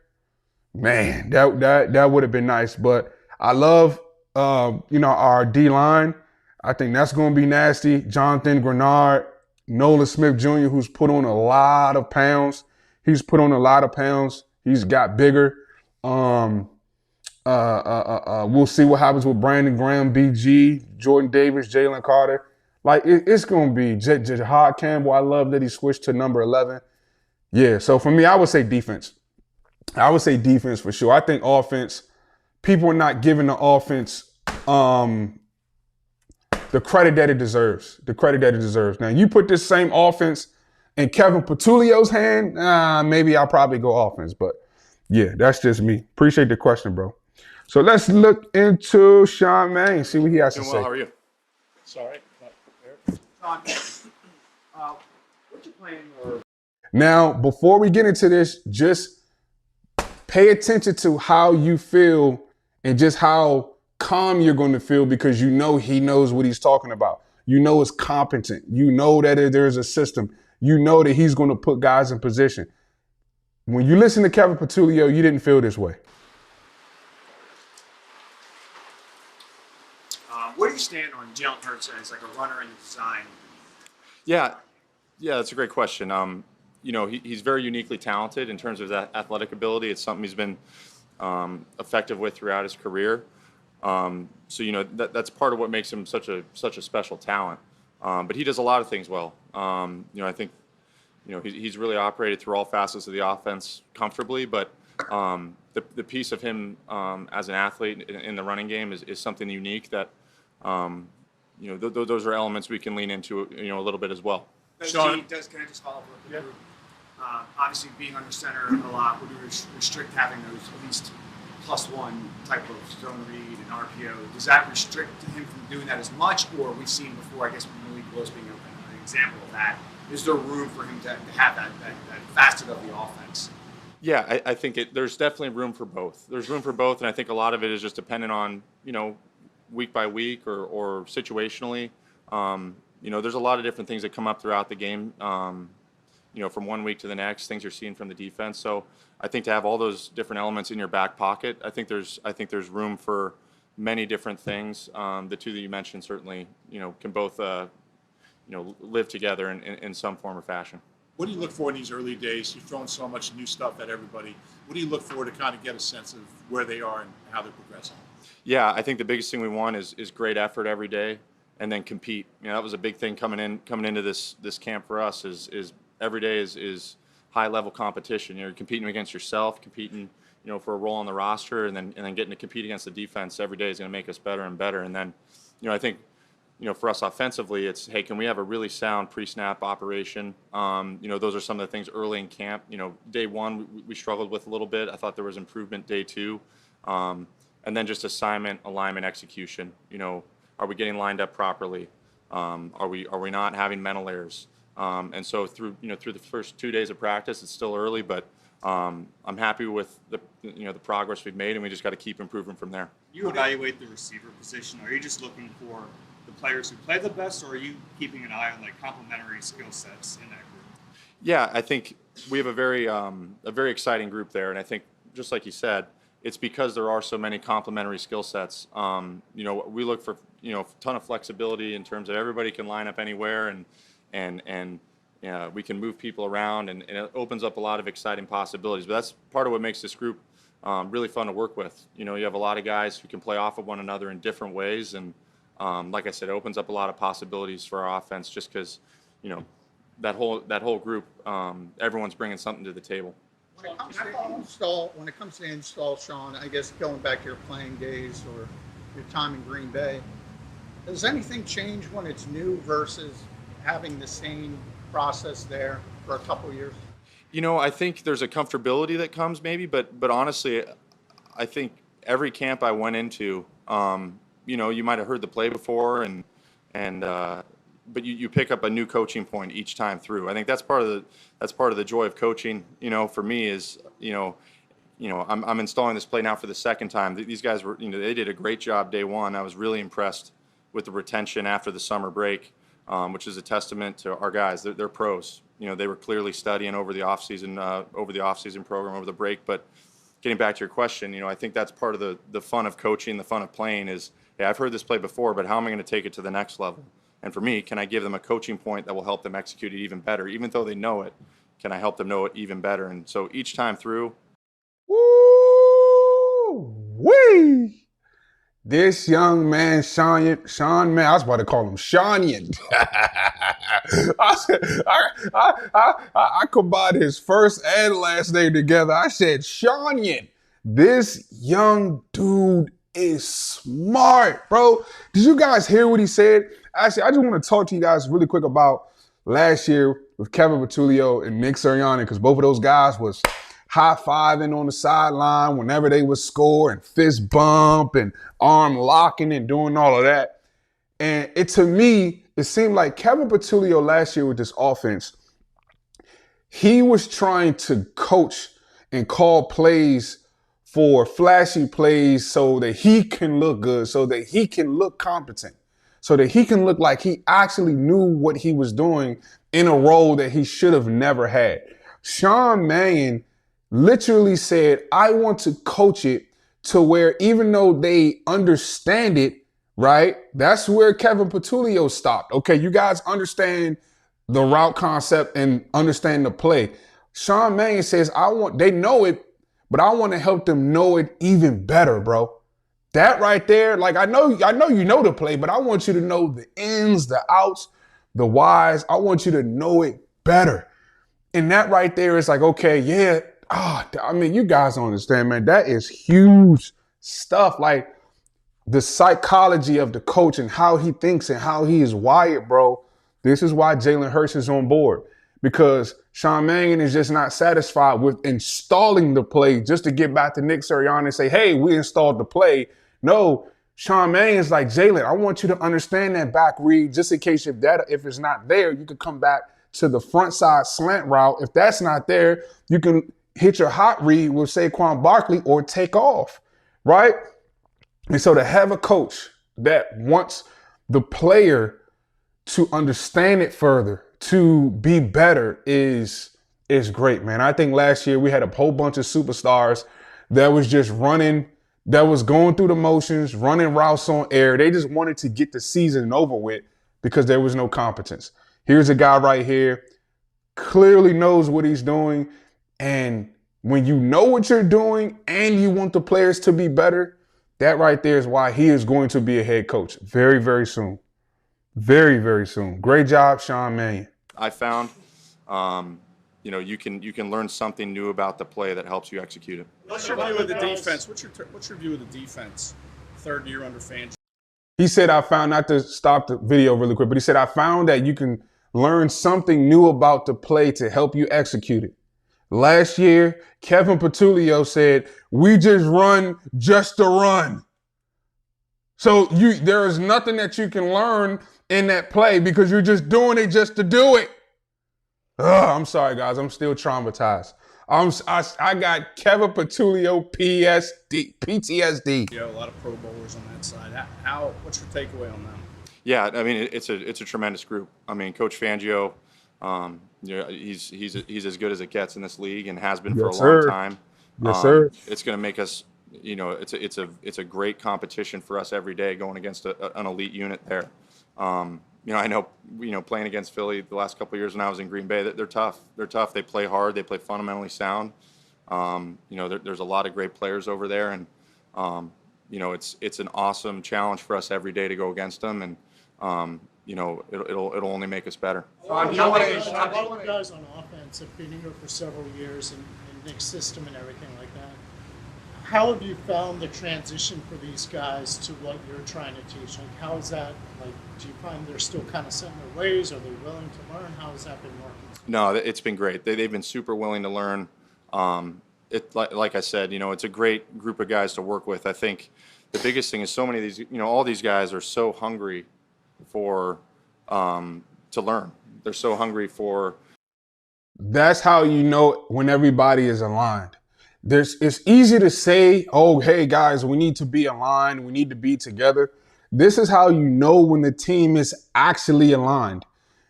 man, that would have been nice. But I love, our D-line. I think that's going to be nasty. Jonathan Grenard, Nolan Smith Jr., who's put on a lot of pounds. He's got bigger. We'll see what happens with Brandon Graham, BG, Jordan Davis, Jalen Carter. Like, it's going to be Jahad Campbell. I love that he switched to number 11. Yeah, so for me, I would say defense. I would say defense for sure. I think offense, people are not giving the offense the credit that it deserves. Now, you put this same offense in Kevin Patulio's hand, maybe I'll probably go offense. But yeah, that's just me. Appreciate the question, bro. So let's look into Sean Mannion, see what he has to say. Well, how are you? Sorry. Sean, what you playing or? Now, before we get into this, just pay attention to how you feel and just how calm you're going to feel because you know he knows what he's talking about. You know it's competent. You know that there's a system. You know that he's going to put guys in position. When you listen to Kevin Patulio, you didn't feel this way. Where do you stand on Jalen Hurts as like a runner in the design? Yeah, that's a great question. He's very uniquely talented in terms of that athletic ability. It's something he's been effective with throughout his career. That's part of what makes him such a special talent. But he does a lot of things well. I think he's really operated through all facets of the offense comfortably. But the piece of him as an athlete in the running game is something unique that those are elements we can lean into a little bit as well. Can I just follow up with the group? Obviously, being under center a lot would restrict having those at least +1 type of zone read and RPO. Does that restrict him from doing that as much, or we've seen before? I guess Malik Willis being an example of that. Is there room for him to have that facet of the offense? Yeah, I think there's definitely room for both. There's room for both, and I think a lot of it is just dependent on week by week or situationally. There's a lot of different things that come up throughout the game. From one week to the next, things you're seeing from the defense. So I think to have all those different elements in your back pocket, I think there's room for many different things. The two that you mentioned certainly, can both live together in some form or fashion. What do you look for in these early days? You've thrown so much new stuff at everybody. What do you look for to kind of get a sense of where they are and how they're progressing? Yeah, I think the biggest thing we want is great effort every day, and then compete. That was a big thing coming into this camp for us. Is every day is high level competition. You're competing against yourself, competing for a role on the roster, and then getting to compete against the defense every day is going to make us better and better. And then, I think for us offensively, it's, hey, can we have a really sound pre-snap operation? Those are some of the things early in camp. Day one we struggled with a little bit. I thought there was improvement day two. And then just assignment, alignment, execution. Are we getting lined up properly? Are we not having mental errors? And so through the first 2 days of practice, it's still early, but I'm happy with the progress we've made, and we just got to keep improving from there. You evaluate the receiver position. Are you just looking for the players who play the best, or are you keeping an eye on like complementary skill sets in that group? Yeah, I think we have a very exciting group there, and I think just like you said, it's because there are so many complementary skill sets. We look for a ton of flexibility in terms of everybody can line up anywhere, and we can move people around, and it opens up a lot of exciting possibilities. But that's part of what makes this group really fun to work with. You have a lot of guys who can play off of one another in different ways, and like I said, it opens up a lot of possibilities for our offense just because that whole group, everyone's bringing something to the table. When it comes to install, Sean, I guess going back to your playing days or your time in Green Bay, does anything change when it's new versus having the same process there for a couple of years? I think there's a comfortability that comes maybe, but honestly, I think every camp I went into, you might have heard the play before, but you pick up a new coaching point each time through. I think that's part of the joy of coaching. For me is I'm installing this play now for the second time. These guys were they did a great job day one. I was really impressed with the retention after the summer break, which is a testament to our guys. They're pros. They were clearly studying over the offseason program over the break. But getting back to your question, I think that's part of the fun of coaching, the fun of playing is, hey, I've heard this play before, but how am I going to take it to the next level? And for me, can I give them a coaching point that will help them execute it even better? Even though they know it, can I help them know it even better? And so each time through. Woo-wee! This young man, Sean, man, I was about to call him Shawnian. I combined his first and last name together. I said Shawnian. This young dude is smart, bro. Did you guys hear what he said? Actually, I just want to talk to you guys really quick about last year with Kevin Patulio and Nick Sirianni, because both of those guys was high-fiving on the sideline whenever they would score, and fist bump and arm locking and doing all of that. And to me, it seemed like Kevin Patulio last year with this offense, he was trying to coach and call plays for flashy plays so that he can look good, so that he can look competent, so that he can look like he actually knew what he was doing in a role that he should have never had. Sean Mannion literally said, I want to coach it to where even though they understand it, right? That's where Kevin Patulio stopped. Okay, you guys understand the route concept and understand the play. Sean Mannion says, they know it, but I want to help them know it even better, bro. That right there, like I know you know the play, but I want you to know the ins, the outs, the whys. I want you to know it better. And that right there is like, okay, yeah. I mean, you guys don't understand, man. That is huge stuff. Like the psychology of the coach and how he thinks and how he is wired, bro. This is why Jalen Hurts is on board. Because Sean Mannion is just not satisfied with installing the play just to get back to Nick Sirianni and say, hey, we installed the play. No, Sean Mannion's like, Jalen, I want you to understand that back read just in case if it's not there, you could come back to the front side slant route. If that's not there, you can hit your hot read with Saquon Barkley or take off, right? And so to have a coach that wants the player to understand it further, to be better is great, man. I think last year we had a whole bunch of superstars that was just running, that was going through the motions, running routes on air. They just wanted to get the season over with because there was no competence. Here's a guy right here, clearly knows what he's doing. And when you know what you're doing and you want the players to be better, that right there is why he is going to be a head coach very, very soon. Very, very soon. Great job, Sean Mannion. I found, you can learn something new about the play that helps you execute it. What's your view of the defense? What's your view of the defense? Third year under Fangio. He said, I found, not to stop the video really quick, but he said, I found that you can learn something new about the play to help you execute it. Last year, Kevin Patulio said, we just run just to run. So there is nothing that you can learn in that play because you're just doing it just to do it. I'm sorry, guys. I'm still traumatized. I got Kevin Patulio PTSD. Yeah, a lot of Pro Bowlers on that side. What's your takeaway on them? Yeah, I mean it's a tremendous group. I mean, Coach Fangio, he's as good as it gets in this league and has been for a long time. Yes, sir. It's going to make us, it's a great competition for us every day going against an elite unit there. I know, playing against Philly the last couple of years when I was in Green Bay, that they're tough. They're tough. They play hard. They play fundamentally sound. There's a lot of great players over there, and it's an awesome challenge for us every day to go against them, and it'll only make us better. A lot of guys on offense have been here for several years in Nick's system and everything like that. How have you found the transition for these guys to what you're trying to teach? Like, how is that? Like, do you find they're still kind of set in their ways? Are they willing to learn? How has that been working? No, it's been great. They've been super willing to learn. Like I said, it's a great group of guys to work with. I think the biggest thing is so many of these, all these guys are so hungry for to learn. They're so hungry for. That's how you know when everybody is aligned. It's easy to say, oh, hey, guys, we need to be aligned. We need to be together. This is how you know when the team is actually aligned.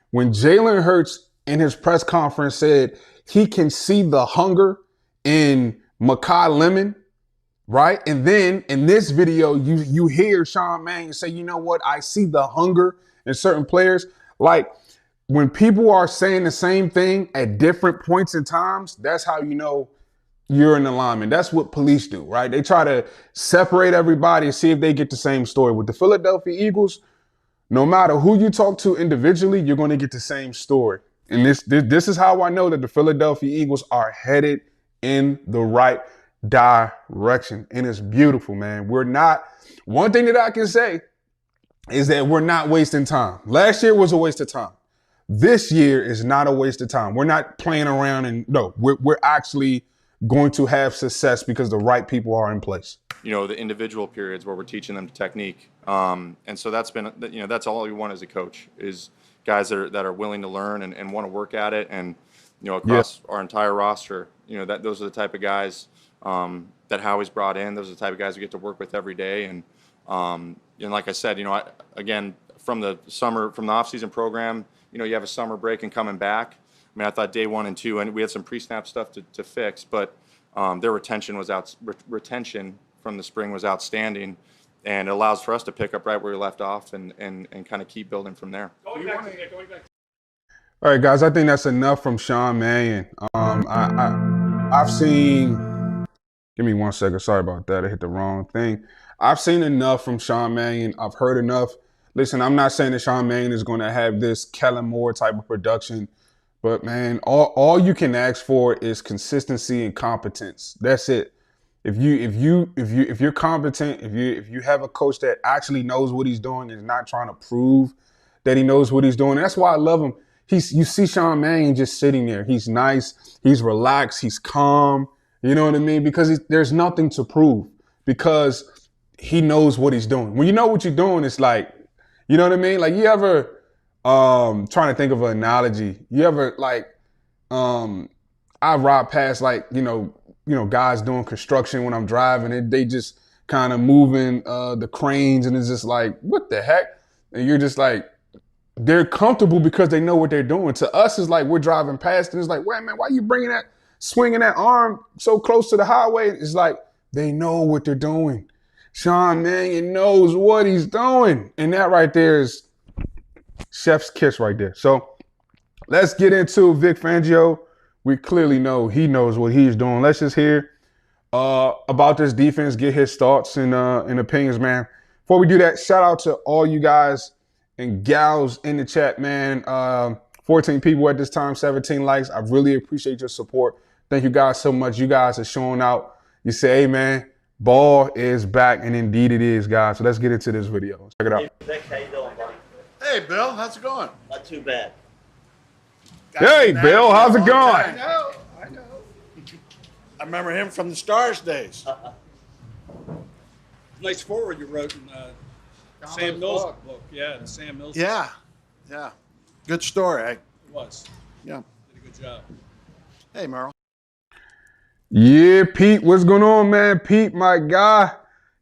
When Jalen Hurts in his press conference said he can see the hunger in Mekhi Lemon, right? And then in this video, you hear Sean Mannion say, you know what? I see the hunger in certain players. Like, when people are saying the same thing at different points in times, that's how you know you're in alignment. That's what police do, right? They try to separate everybody and see if they get the same story. With the Philadelphia Eagles, no matter who you talk to individually, you're going to get the same story. And this is how I know that the Philadelphia Eagles are headed in the right direction. And it's beautiful, man. One thing that I can say is that we're not wasting time. Last year was a waste of time. This year is not a waste of time. We're not playing around, and no, we're actually going to have success because the right people are in place. The individual periods where we're teaching them technique. And so that's been, that's all we want as a coach is guys that are willing to learn and want to work at it. And, across our entire roster, those are the type of guys, that Howie's brought in. Those are the type of guys we get to work with every day. And like I said, again, from the off-season program, you have a summer break and coming back. I mean, I thought day 1 and 2, and we had some pre-snap stuff to fix, but their retention from the spring was outstanding, and it allows for us to pick up right where we left off and kind of keep building from there. Going back. All right, guys, I think that's enough from Sean Mannion. I've seen, give me 1 second. Sorry about that. I hit the wrong thing. I've seen enough from Sean Mannion. I've heard enough. Listen, I'm not saying that Sean Mannion is going to have this Kellen Moore type of production, but man, all you can ask for is consistency and competence. That's it. If you're competent, if you have a coach that actually knows what he's doing and is not trying to prove that he knows what he's doing, that's why I love him. You see Sean Mannion just sitting there. He's nice. He's relaxed. He's calm. You know what I mean? Because there's nothing to prove, because he knows what he's doing. When you know what you're doing, it's like, you know what I mean? Like, you ever, trying to think of an analogy. You ever, like, I ride past, like, guys doing construction when I'm driving, and they just kind of moving the cranes, and it's just like, what the heck? And you're just like, they're comfortable because they know what they're doing. To us, it's like we're driving past, and it's like, wait, man, why are you swinging that arm so close to the highway? It's like, they know what they're doing. Sean Mannion knows what he's doing. And that right there is chef's kiss right there. So let's get into Vic Fangio. We clearly know he knows what he's doing. Let's just hear about this defense, get his thoughts and opinions, man. Before we do that, shout out to all you guys and gals in the chat, man. 14 people at this time, 17 likes. I really appreciate your support. Thank you guys so much. You guys are showing out. You say, hey, man, ball is back, and indeed it is, guys. So let's get into this video. Check it out. Hey, Vic, how you doing, buddy? Hey, Bill, how's it going? Not too bad. Hey, Bill, how's it going? I know. I remember him from the Stars days. Nice forward you wrote in Sam Mills' book. Yeah, the Sam Mills. Yeah. Good story. It was. Yeah. Did a good job. Hey, Merle. Yeah, Pete, what's going on, man? Pete, my guy,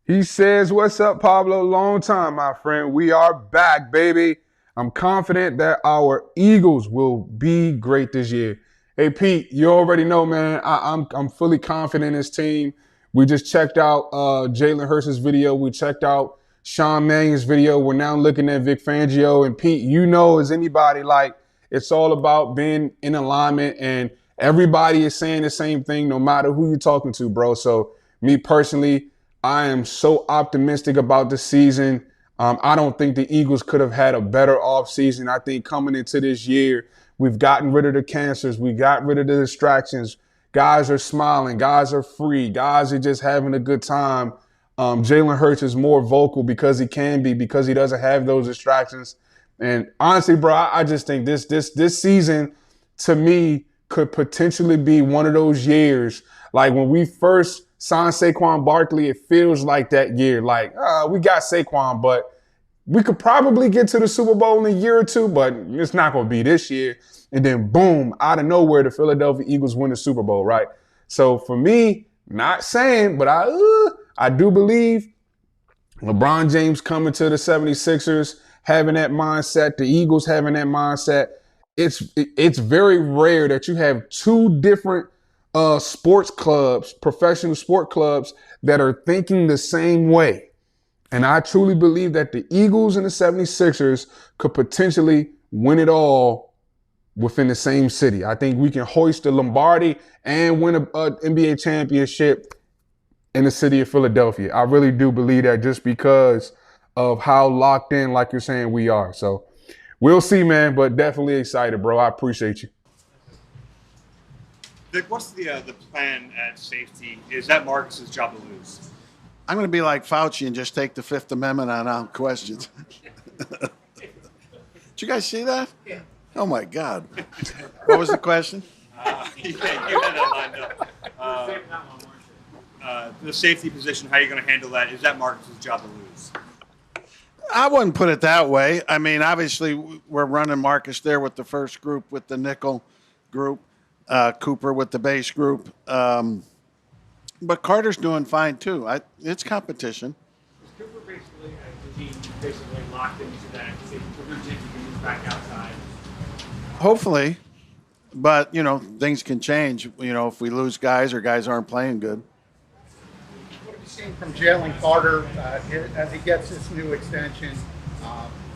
he says, what's up, Pablo? Long time, my friend. We are back, baby. I'm confident that our Eagles will be great this year. Hey, Pete, you already know, man, I'm fully confident in this team. We just checked out Jalen Hurts' video. We checked out Sean Mannion's video. We're now looking at Vic Fangio. And Pete, you know as anybody, like, it's all about being in alignment, and everybody is saying the same thing no matter who you're talking to, bro. So me personally, I am so optimistic about the season. I don't think the Eagles could have had a better offseason. I think coming into this year, we've gotten rid of the cancers. We got rid of the distractions. Guys are smiling. Guys are free. Guys are just having a good time. Jalen Hurts is more vocal because he can be, because he doesn't have those distractions. And honestly, bro, I just think this season, to me, could potentially be one of those years. Like when we first signed Saquon Barkley, it feels like that year. Like, we got Saquon, but we could probably get to the Super Bowl in a year or two, but it's not going to be this year. And then, boom, out of nowhere, the Philadelphia Eagles win the Super Bowl, right? So for me, not saying, but I do believe LeBron James coming to the 76ers, having that mindset, the Eagles having that mindset. It's very rare that you have two different sports clubs, professional sport clubs, that are thinking the same way. And I truly believe that the Eagles and the 76ers could potentially win it all within the same city. I think we can hoist the Lombardi and win an NBA championship in the city of Philadelphia. I really do believe that, just because of how locked in, like you're saying, we are. So we'll see, man, but definitely excited, bro. I appreciate you. Vic, what's the plan at safety? Is that Marcus's job to lose? I'm going to be like Fauci and just take the Fifth Amendment on questions. Did you guys see that? Yeah. Oh, my God. What was the question? You had that lined up. The safety position, how are you going to handle that? Is that Marcus's job to lose? I wouldn't put it that way. I mean, obviously, we're running Marcus there with the first group, with the nickel group, Cooper with the base group. But Carter's doing fine too. It's competition. Is Cooper basically locked into that? If Cooper thinks he can move back outside. Hopefully, but things can change. If we lose guys or guys aren't playing good. What have you seen from Jalen Carter as he gets this new extension?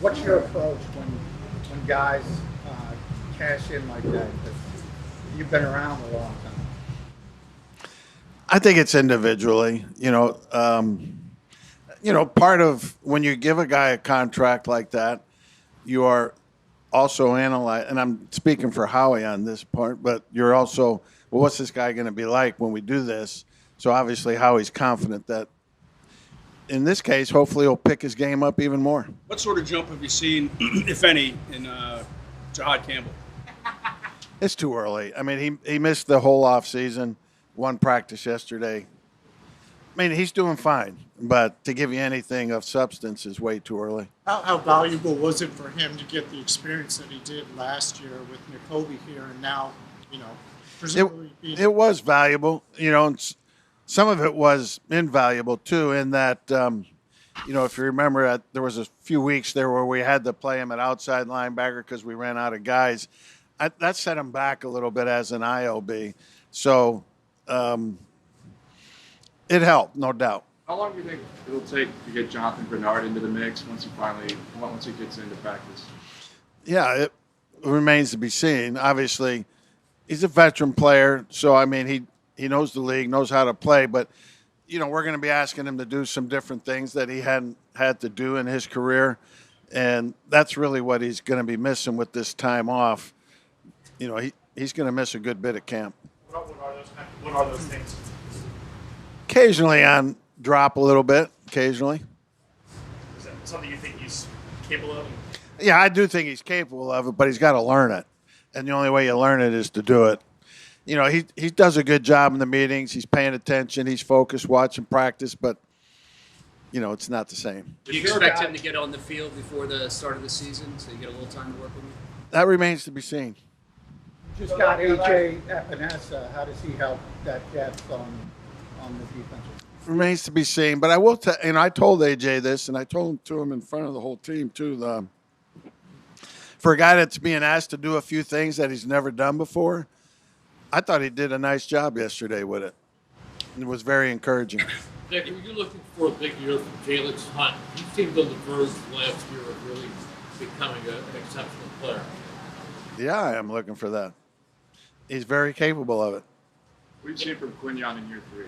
What's your approach when guys cash in like that? 'Cause you've been around a long time. I think it's individually. Part of when you give a guy a contract like that, you are also analyze, and I'm speaking for Howie on this part, but you're also, well, what's this guy going to be like when we do this? So obviously Howie's confident that in this case, hopefully he'll pick his game up even more. What sort of jump have you seen, if any, in Jahad Campbell? It's too early. I mean, he missed the whole off season, one practice yesterday. I mean, he's doing fine, but to give you anything of substance is way too early. How valuable was it for him to get the experience that he did last year with Nakobe here, and now, presumably It was valuable, and some of it was invaluable too, in that, if you remember, there was a few weeks there where we had to play him at outside linebacker because we ran out of guys. That set him back a little bit as an ILB. So it helped, no doubt. How long do you think it'll take to get Jonathan Bernard into the mix once he gets into practice? Yeah, it remains to be seen. Obviously, he's a veteran player, so I mean he knows the league, knows how to play, but we're going to be asking him to do some different things that he hadn't had to do in his career, and that's really what he's going to be missing with this time off. He's going to miss a good bit of camp. What are those things? Occasionally on drop a little bit, occasionally. Is that something you think he's capable of? Yeah, I do think he's capable of it, but he's got to learn it. And the only way you learn it is to do it. He does a good job in the meetings. He's paying attention. He's focused, watching practice, but, it's not the same. Do you expect him to get on the field before the start of the season so you get a little time to work with him? That remains to be seen. Just got AJ Epinesa. How does he help that depth on the defensive? Remains to be seen, but I will tell. And I told AJ this, and I told him to him in front of the whole team too. For a guy that's being asked to do a few things that he's never done before, I thought he did a nice job yesterday with it. It was very encouraging. Nick, are you looking for a big year from Jalen Hunt? He seemed on the verge last year of really becoming an exceptional player. Yeah, I am looking for that. He's very capable of it. What have you seen from Quinyon in year 3?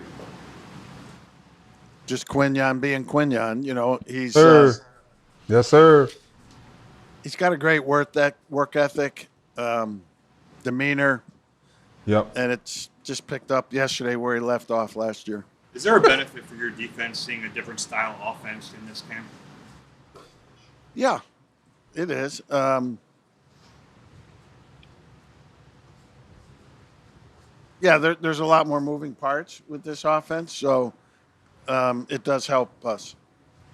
Just Quinyon being Quinyon. He's yes, sir. He's got a great work ethic, demeanor. Yep. And it's just picked up yesterday where he left off last year. Is there a benefit for your defense seeing a different style offense in this camp? Yeah, it is. There's a lot more moving parts with this offense, so it does help us.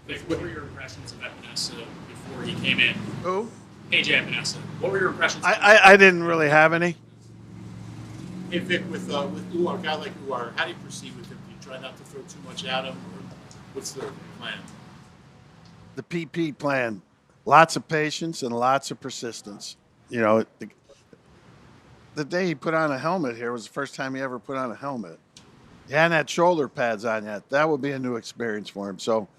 What were your impressions of Epinesa before he came in? Who? AJ Epinesa. What were your impressions? I didn't really have any. Hey Vic, with Uwar, a guy like Uwar, how do you proceed with him? Do you try not to throw too much at him, or what's the plan? The PP plan. Lots of patience and lots of persistence. The day he put on a helmet here was the first time he ever put on a helmet. He hadn't had shoulder pads on yet. That would be a new experience for him. So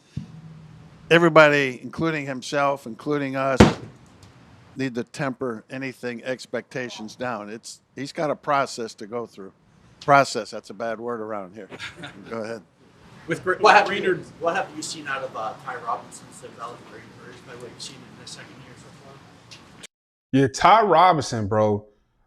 everybody, including himself, including us, need to temper anything expectations down. He's got a process to go through. Process, that's a bad word around here. Go ahead. What have you seen out of Ty Robinson's development? Are you encouraged by what you've seen in the second year so far? Yeah, Ty Robinson, bro.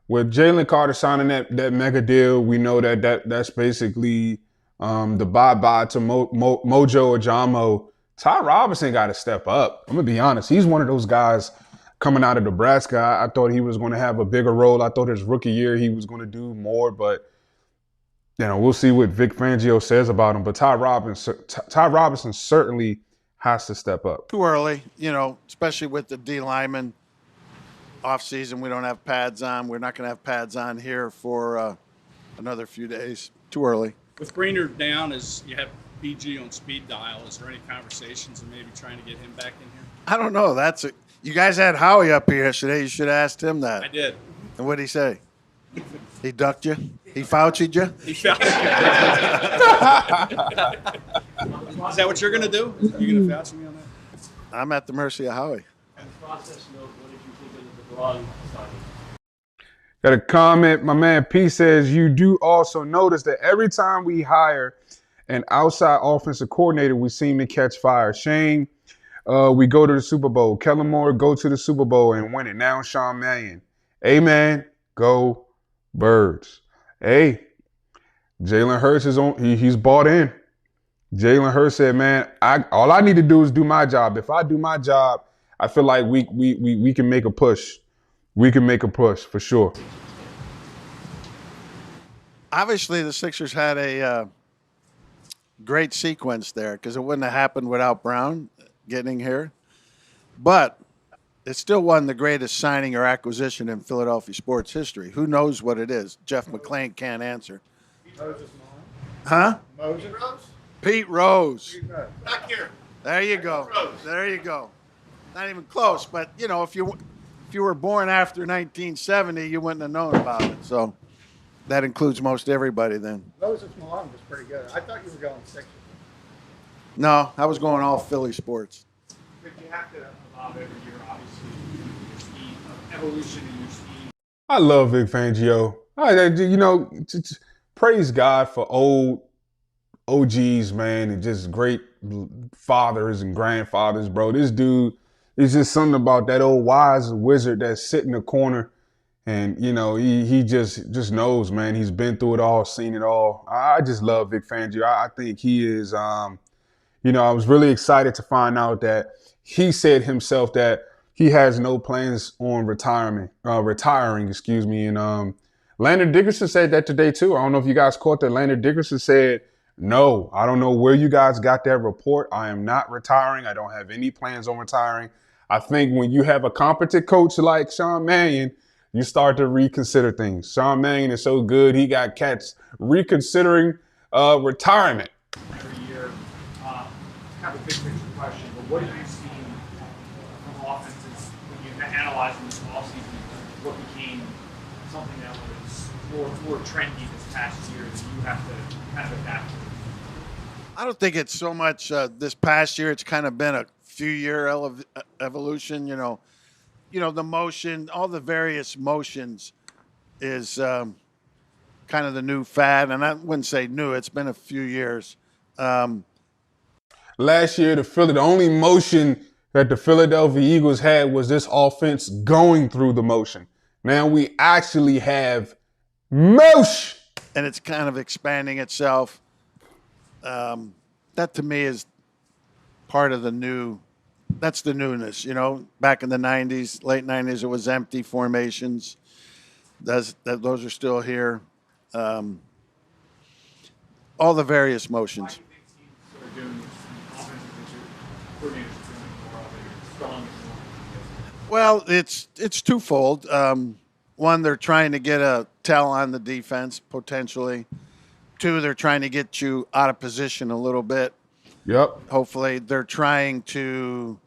With Jalen Carter signing that mega deal, we know that's basically the bye-bye to Mojo Ajamo. Ty Robinson got to step up. I'm going to be honest. He's one of those guys coming out of Nebraska. I thought he was going to have a bigger role. I thought his rookie year he was going to do more, but we'll see what Vic Fangio says about him. But Ty Robinson certainly has to step up. Too early, especially with the D lineman. Off season, we don't have pads on. We're not going to have pads on here for another few days. Too early. With Brainerd down, as you have BG on speed dial, is there any conversations of maybe trying to get him back in here? I don't know. You guys had Howie up here yesterday. You should have asked him that. I did. And what did he say? He ducked you? He Fauci'd you? He found Is that what you're going to do? Are you going to vouch me on that? I'm at the mercy of Howie. And process note, what did you think of the Braun signing? Got a comment. My man P says, you do also notice that every time we hire an outside offensive coordinator, we seem to catch fire. Shane, we go to the Super Bowl. Kellen Moore go to the Super Bowl and win it. Now Sean Mannion. Amen. Go Birds. Hey, Jalen Hurts is on. He's bought in. Jalen Hurts said, man, all I need to do is do my job. If I do my job, I feel like we can make a push. We can make a push for sure. Obviously, the Sixers had a great sequence there because it wouldn't have happened without Brown getting here. But it still wasn't the greatest signing or acquisition in Philadelphia sports history. Who knows what it is? Jeff McClain can't answer. Moses Huh? Moses? Pete Rose. Back here. There you go. There you go. Not even close, but you know, if you were born after 1970, you wouldn't have known about it. So that includes most everybody then. Moses Malone was pretty good. I thought you were going Sixers. No, I was going all Philly sports. But you have to evolve every year, obviously. Your scheme, evolution in your scheme. I love Vic Fangio. Praise God for old OGs, man, and just great fathers and grandfathers, bro. This dude is just something about that old wise wizard that's sitting in the corner, and he just knows, man. He's been through it all, seen it all. I just love Vic Fangio. I think he is. I was really excited to find out that he said himself that he has no plans on retiring. And Landon Dickerson said that today too. I don't know if you guys caught that. Landon Dickerson said, no, I don't know where you guys got that report. I am not retiring. I don't have any plans on retiring. I think when you have a competent coach like Sean Mannion, you start to reconsider things. Sean Mannion is so good, he got cats reconsidering retirement. Every year, kind of a big picture question, but what have you seen from offenses when you analyze in this offseason what became something that was more trendy this past year that you have to kind of adapt to? I don't think it's so much this past year. It's kind of been a few-year evolution. The motion, all the various motions is kind of the new fad. And I wouldn't say new. It's been a few years. Last year, the only motion that the Philadelphia Eagles had was this offense going through the motion. Now we actually have motion. And it's kind of expanding itself. That to me is part of the new. That's the newness. Back in the 90s, late 90s, it was empty formations. Those are still here. All the various motions. Well, it's twofold. One, they're trying to get a tell on the defense, potentially. Two, they're trying to get you out of position a little bit. Yep. Hopefully, they're trying to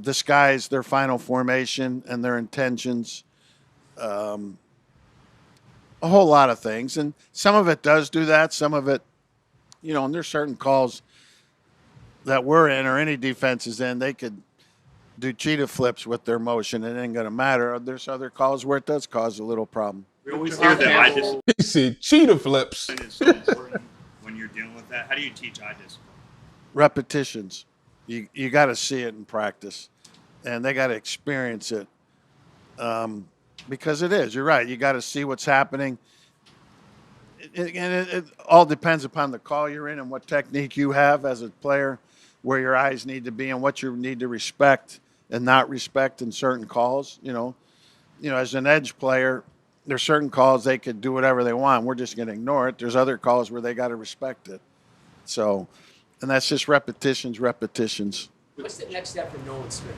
disguise their final formation and their intentions. A whole lot of things. And some of it does do that. Some of it, and there's certain calls that we're in or any defense is in, they could do cheetah flips with their motion. It ain't going to matter. There's other calls where it does cause a little problem. We always hear that eye discipline. He said cheetah flips. Is so important when you're dealing with that. How do you teach eye discipline? Repetitions. You got to see it in practice, and they got to experience it because it is. You're right. You got to see what's happening. It all depends upon the call you're in and what technique you have as a player, where your eyes need to be and what you need to respect and not respect in certain calls. As an edge player, there's certain calls they could do whatever they want. We're just going to ignore it. There's other calls where they got to respect it. So, and that's just repetitions. What's the next step for Nolan Smith?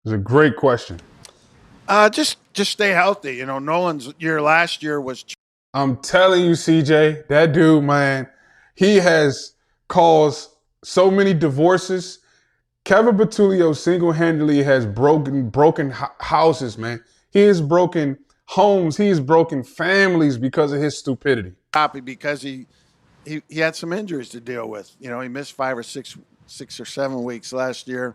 It's a great question. Just stay healthy. Nolan's year last year was I'm telling you, CJ, that dude, man, he has caused so many divorces. Kevin Petulio single-handedly has broken houses, man. He has broken homes. He has broken families because of his stupidity. Happy because he had some injuries to deal with. You know, he missed 6 or 7 weeks last year.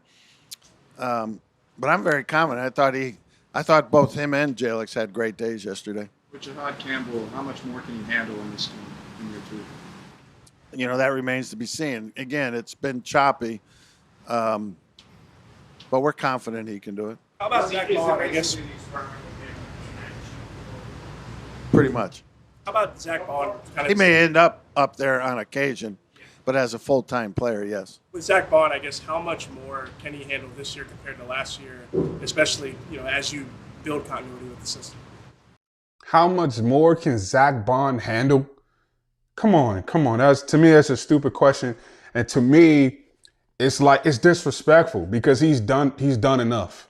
But I'm very confident. I thought both him and Jalix had great days yesterday. With Jahad Campbell, how much more can he handle in this game in year 2? You know, that remains to be seen. Again, it's been choppy, but we're confident he can do it. How about Zach Bond, I guess? Pretty much. How about Zach Bond? He may end up there on occasion, but as a full-time player, yes. With Zach Bond, I guess, how much more can he handle this year compared to last year, especially, as you build continuity with the system? How much more can Zach Bond handle? Come on. To me, that's a stupid question. And to me, it's disrespectful because he's done enough.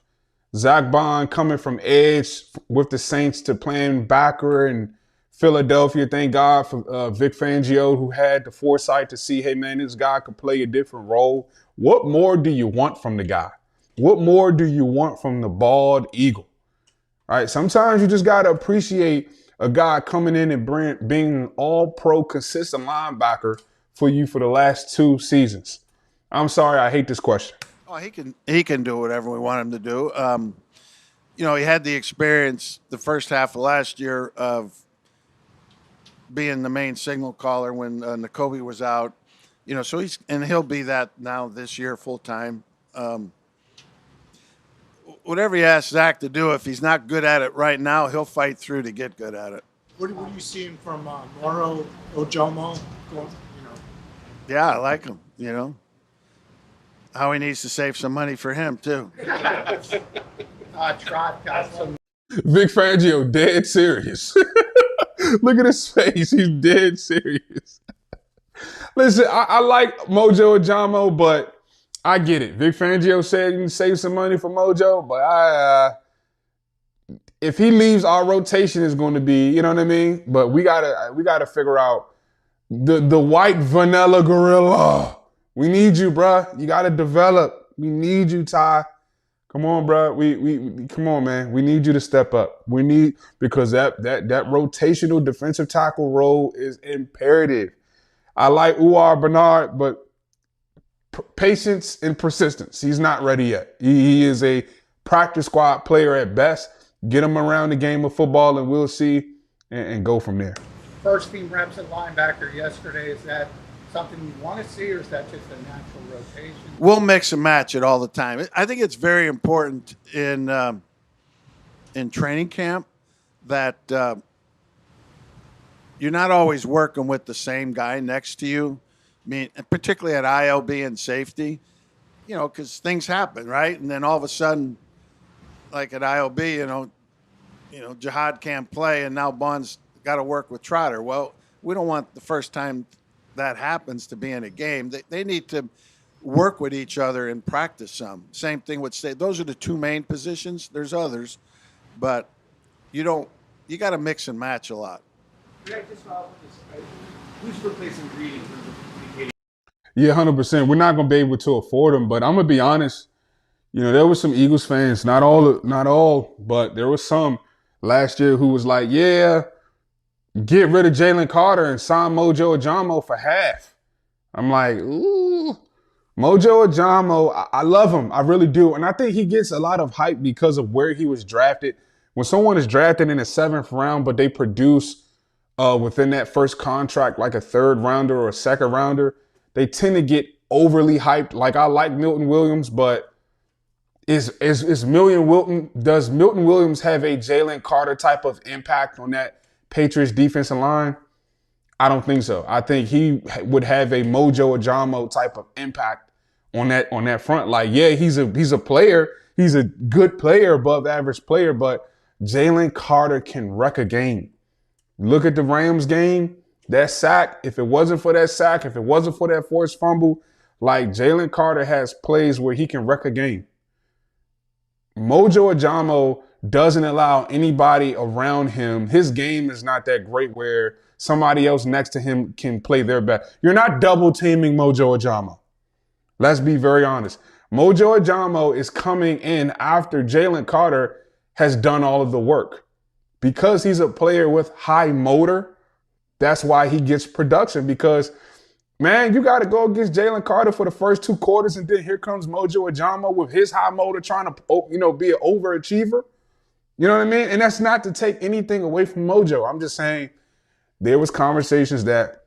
Zach Bond coming from edge with the Saints to playing backer in Philadelphia. Thank God for Vic Fangio, who had the foresight to see, hey, man, this guy could play a different role. What more do you want from the guy? What more do you want from the bald eagle? All right, sometimes you just got to appreciate a guy coming in and being an all-pro consistent linebacker for you for the last 2 seasons. I'm sorry, I hate this question. Oh, he can do whatever we want him to do. He had the experience the first half of last year of being the main signal caller when Nakobe was out. So he'll be that now this year full time. Whatever you ask Zach to do, if he's not good at it right now, he'll fight through to get good at it. What are you seeing from Moro Ojomo? Yeah, I like him. How he needs to save some money for him too. Trot got some. Vic Fangio, dead serious. Look at his face. He's dead serious. Listen, I like Mojo Ajamo, but I get it. Vic Fangio said you can save some money for Mojo, but if he leaves, our rotation is going to be, you know what I mean? But we gotta figure out the white vanilla gorilla. We need you, bruh. You gotta develop. We need you, Ty. Come on, bruh. We come on, man. We need you to step up. Because that rotational defensive tackle role is imperative. I like Uar Bernard, but patience and persistence. He's not ready yet. He is a practice squad player at best. Get him around the game of football and we'll see and go from there. First team reps at linebacker yesterday, is that something you want to see or is that just a natural rotation? We'll mix and match it all the time. I think it's very important in training camp that you're not always working with the same guy next to you. I mean, particularly at ILB and safety, because things happen, right? And then all of a sudden, like at ILB, Jihad can't play, and now Bond's got to work with Trotter. Well, we don't want the first time that happens to be in a game. They need to work with each other and practice some. Same thing with state. Those are the 2 main positions. There's others, but you got to mix and match a lot. Who's replacing Reed in terms of communicating? Yeah, 100%. We're not going to be able to afford him, but I'm going to be honest. There were some Eagles fans, not all, but there was some last year who was like, yeah, get rid of Jalen Carter and sign Mojo Ajamo for half. I'm like, ooh, Mojo Ajamo, I love him. I really do. And I think he gets a lot of hype because of where he was drafted. When someone is drafted in the 7th round, but they produce within that first contract like a 3rd rounder or a 2nd rounder, they tend to get overly hyped. Like, I like Milton Williams, but does Milton Williams have a Jalen Carter type of impact on that Patriots defensive line? I don't think so. I think he would have a Mojo Ajamo type of impact on that front. Like, yeah, he's a player. He's a good player, above average player, but Jalen Carter can wreck a game. Look at the Rams game, that sack. If it wasn't for that sack, if it wasn't for that forced fumble, like Jalen Carter has plays where he can wreck a game. Mojo Ajamo doesn't allow anybody around him. His game is not that great where somebody else next to him can play their best. You're not double teaming Mojo Ajamo. Let's be very honest. Mojo Ajamo is coming in after Jalen Carter has done all of the work. Because he's a player with high motor, that's why he gets production. Because, man, you got to go against Jalen Carter for the first 2 quarters, and then here comes Mojo Ajamo with his high motor trying to, be an overachiever. You know what I mean? And that's not to take anything away from Mojo. I'm just saying there was conversations that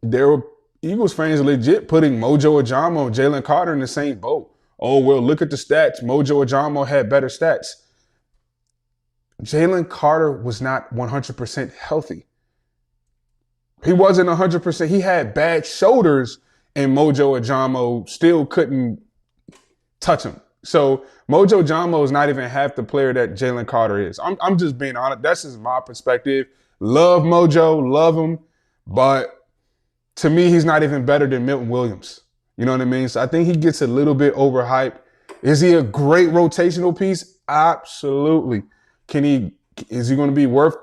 there were Eagles fans legit putting Mojo Ajamo and Jalen Carter in the same boat. Oh, well, look at the stats. Mojo Ajamo had better stats. Jalen Carter was not 100% healthy. He wasn't 100%. He had bad shoulders, and Mojo Ajamo still couldn't touch him. So Mojo Ajamo is not even half the player that Jalen Carter is. I'm just being honest. That's just my perspective. Love Mojo, love him, but to me, he's not even better than Milton Williams. You know what I mean? So I think he gets a little bit overhyped. Is he a great rotational piece? Absolutely. Is he going to be worth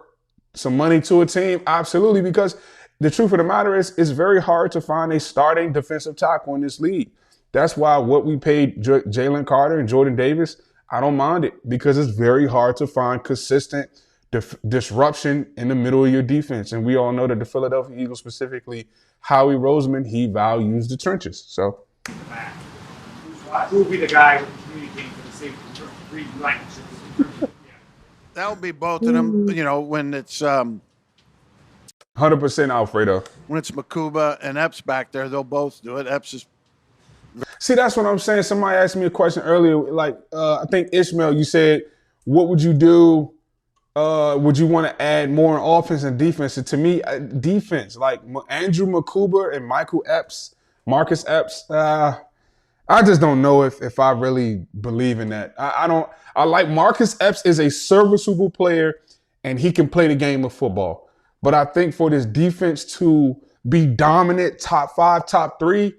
some money to a team? Absolutely, because the truth of the matter is it's very hard to find a starting defensive tackle in this league. That's why what we paid Jalen Carter and Jordan Davis, I don't mind it because it's very hard to find consistent disruption in the middle of your defense. And we all know that the Philadelphia Eagles, specifically Howie Roseman, he values the trenches. So who would be the guy who communicating for the safety in terms of reading lines? That would be both of them. When it's 100% Alfredo. When it's Makuba and Epps back there, they'll both do it. Epps is. See, that's what I'm saying. Somebody asked me a question earlier. Like, I think Ishmael, you said, what would you do? Would you want to add more on offense and defense? And to me, defense, like Andrew Makuba and Marcus Epps, I just don't know if I really believe in that. I like Marcus Epps is a serviceable player and he can play the game of football. But I think for this defense to be dominant, top 5, top 3,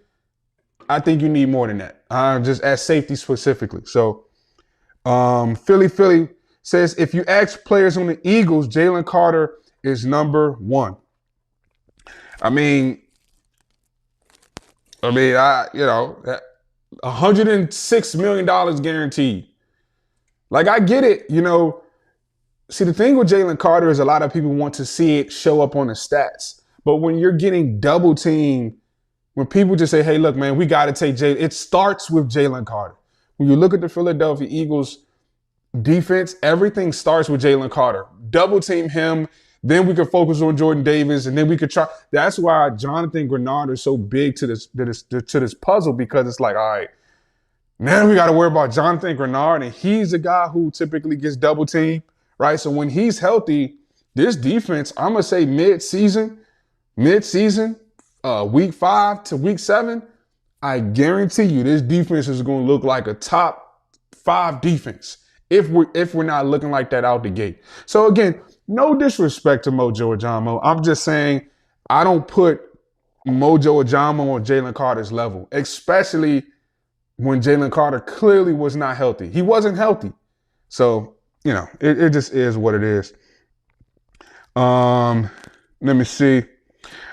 I think you need more than that. Just as safety specifically. So Philly says, if you ask players on the Eagles, Jalen Carter is number 1. I mean, $106 million guaranteed. Like, I get it, See, the thing with Jalen Carter is a lot of people want to see it show up on the stats. But when you're getting double teamed, when people just say, hey, look, man, we got to take Jalen, it starts with Jalen Carter. When you look at the Philadelphia Eagles defense, everything starts with Jalen Carter. Double team him, then we could focus on Jordan Davis, and then we could try. That's why Jonathan Grenard is so big to this puzzle, because it's like, all right, now we got to worry about Jonathan Grenard, and he's a guy who typically gets double teamed, right? So when he's healthy, this defense, I'm going to say mid-season, week 5 to week 7, I guarantee you this defense is going to look like a top 5 defense if we're not looking like that out the gate. So again, no disrespect to Mojo Ajamo. I'm just saying I don't put Mojo Ajamo on Jalen Carter's level, especially when Jalen Carter clearly was not healthy. He wasn't healthy. So, it just is what it is. Let me see.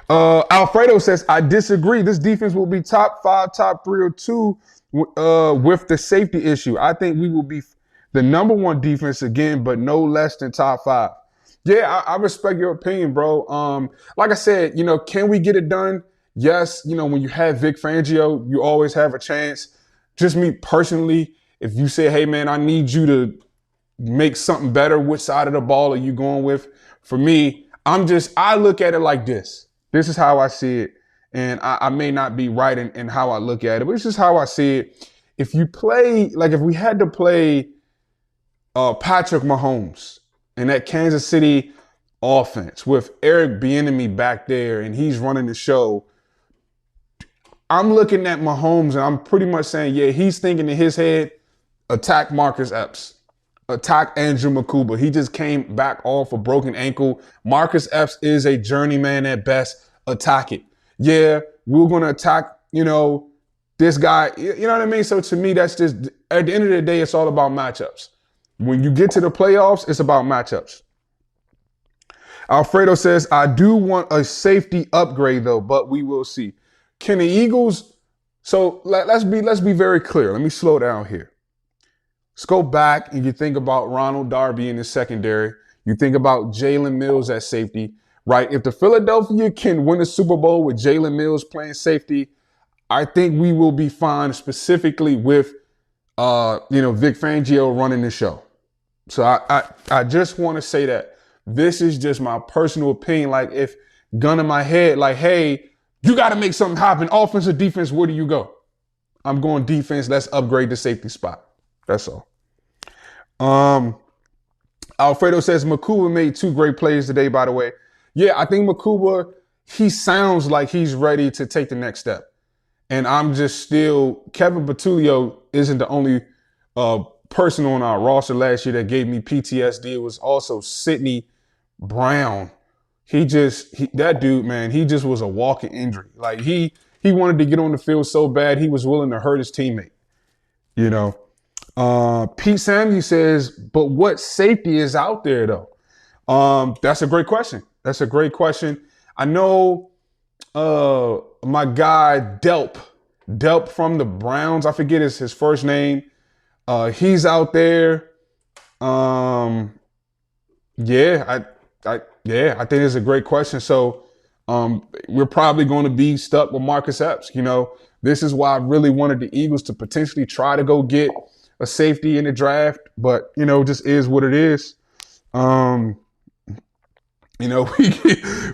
Alfredo says, I disagree. This defense will be top 5, top 3 or 2 with the safety issue. I think we will be the number 1 defense again, but no less than top 5. Yeah, I respect your opinion, bro. Like I said, can we get it done? Yes. When you have Vic Fangio, you always have a chance. Just me personally, if you say, hey, man, I need you to make something better, which side of the ball are you going with? For me, I look at it like this. This is how I see it. And I may not be right in how I look at it, but it's just how I see it. If you play, if we had to play Patrick Mahomes in that Kansas City offense with Eric Bieniemy back there and he's running the show, I'm looking at Mahomes and I'm pretty much saying, yeah, he's thinking in his head, attack Marcus Epps, attack Andrew Makuba. He just came back off a broken ankle. Marcus Epps is a journeyman at best. Attack it. Yeah, we're going to attack, this guy. You know what I mean? So to me, that's just At the end of the day, it's all about matchups. When you get to the playoffs, it's about matchups. Alfredo says, I do want a safety upgrade though, but we will see. Can the Eagles, so let's be very clear. Let me slow down here. Let's go back and you think about Ronald Darby in the secondary. You think about Jalen Mills at safety, right? If the Philadelphia can win a Super Bowl with Jalen Mills playing safety, I think we will be fine specifically with, Vic Fangio running the show. So I just want to say that this is just my personal opinion. Like if gun in my head, like, hey, you got to make something happen. Offense or defense, where do you go? I'm going defense. Let's upgrade the safety spot. That's all. Alfredo says Makuba made 2 great plays today, by the way. Yeah, I think Makuba, he sounds like he's ready to take the next step. And I'm just still, Kevin Patulio isn't the only person on our roster last year that gave me PTSD. It was also Sidney Brown. That dude, man, he just was a walking injury. Like he wanted to get on the field so bad, he was willing to hurt his teammate, you know. Pete Sammy says, but what safety is out there though? That's a great question. That's a great question. I know my guy Delp from the Browns, I forget his first name. He's out there. I think it's a great question. So we're probably going to be stuck with Marcus Epps. You know, this is why I really wanted the Eagles to potentially try to go get a safety in the draft, but just is what it is.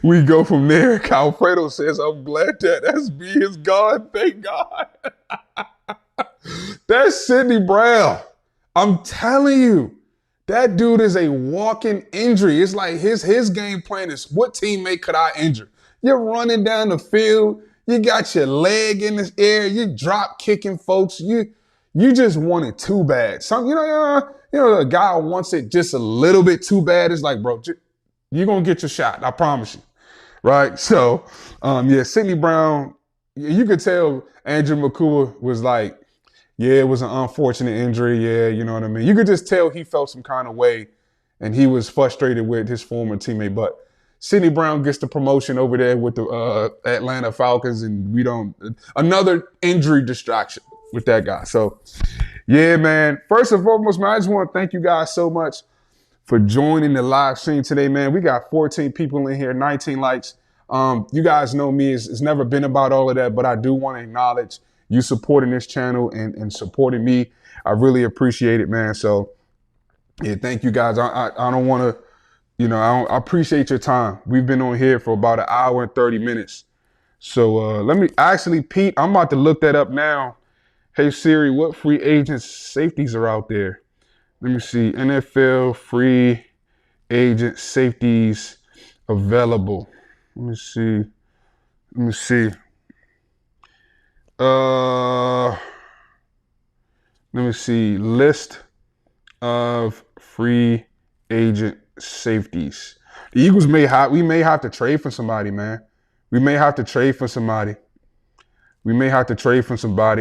We go from there. Alfredo says, I'm glad that SB is gone. Thank God. That's Sidney Brown. I'm telling you, that dude is a walking injury. It's like his game plan is, what teammate could I injure? You're running down the field. You got your leg in the air. You drop kicking folks. You just want it too bad. A guy wants it just a little bit too bad. It's like, bro, you're going to get your shot. I promise you. Right? So, Sidney Brown, you could tell Andrew Makuba was like, yeah, it was an unfortunate injury. Yeah, you know what I mean? You could just tell he felt some kind of way and he was frustrated with his former teammate. But Sidney Brown gets the promotion over there with the Atlanta Falcons, and another injury distraction with that guy. So, yeah, man. First and foremost, man, I just want to thank you guys so much for joining the live stream today, man. We got 14 people in here, 19 likes. You guys know me. It's never been about all of that, but I do want to acknowledge you supporting this channel and supporting me. I really appreciate it, man. So, yeah, thank you guys. I don't want to, I appreciate your time. We've been on here for about 1 hour and 30 minutes. So Pete, I'm about to look that up now. Hey Siri, what free agent safeties are out there? Let me see. NFL free agent safeties available. Let me see. Let me see. List of free agent safeties. The Eagles may have to trade for somebody, man. We may have to trade for somebody.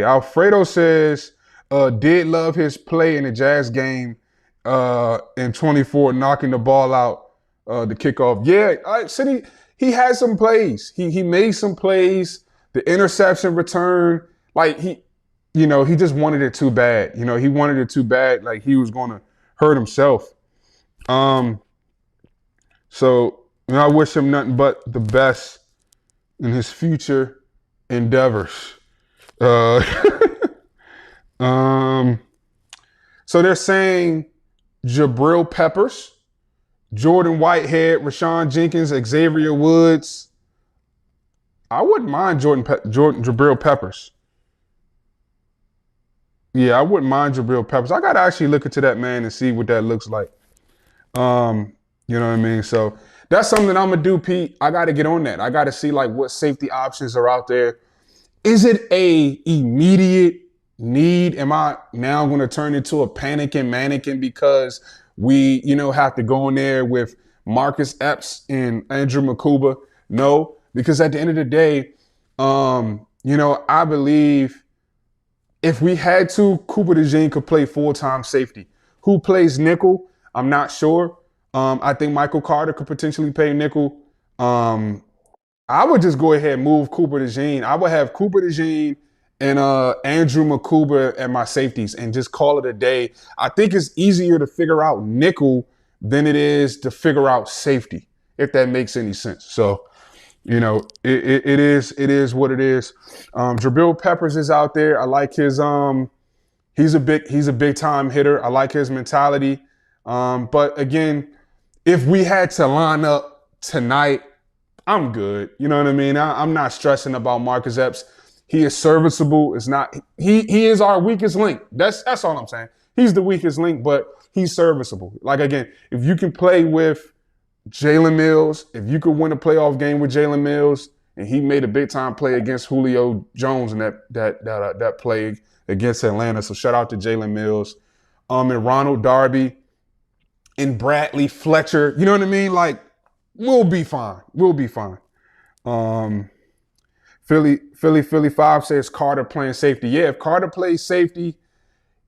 Alfredo says, did love his play in the Jazz game in 24, knocking the ball out the kickoff. Yeah, Sidney, he had some plays. He made some plays. The interception return, like he just wanted it too bad. He wanted it too bad, like he was going to hurt himself. So I wish him nothing but the best in his future endeavors. So they're saying Jabril Peppers, Jordan Whitehead, Rashawn Jenkins, Xavier Woods. I wouldn't mind Jabril Peppers. Yeah, I wouldn't mind Jabril Peppers. I got to actually look into that, man, and see what that looks like. You know what I mean? So that's something I'm going to do, Pete. I got to get on that. I got to see like what safety options are out there. Is it a immediate need? Am I now going to turn into a panicking mannequin because we, have to go in there with Marcus Epps and Andrew Makuba? No, because at the end of the day, I believe If we had to, Cooper DeJean could play full-time safety. Who plays nickel? I'm not sure. I think Michael Carter could potentially play nickel. I would just go ahead and move Cooper DeJean. I would have Cooper DeJean and Andrew McCuber at my safeties and just call it a day. I think it's easier to figure out nickel than it is to figure out safety, if that makes any sense. So, it is what it is. Jabril Peppers is out there. I like his he's a big time hitter. I like his mentality. But again, if we had to line up tonight, I'm good. You know what I mean? I'm not stressing about Marcus Epps. He is serviceable. It's not he is our weakest link. That's all I'm saying. He's the weakest link, but he's serviceable. Like again, if you can play with Jalen Mills, if you could win a playoff game with Jalen Mills, and he made a big time play against Julio Jones in that play against Atlanta. So shout out to Jalen Mills, and Ronald Darby, and Bradley Fletcher. You know what I mean? Like, we'll be fine. We'll be fine. Philly 5 says Carter playing safety. Yeah, if Carter plays safety,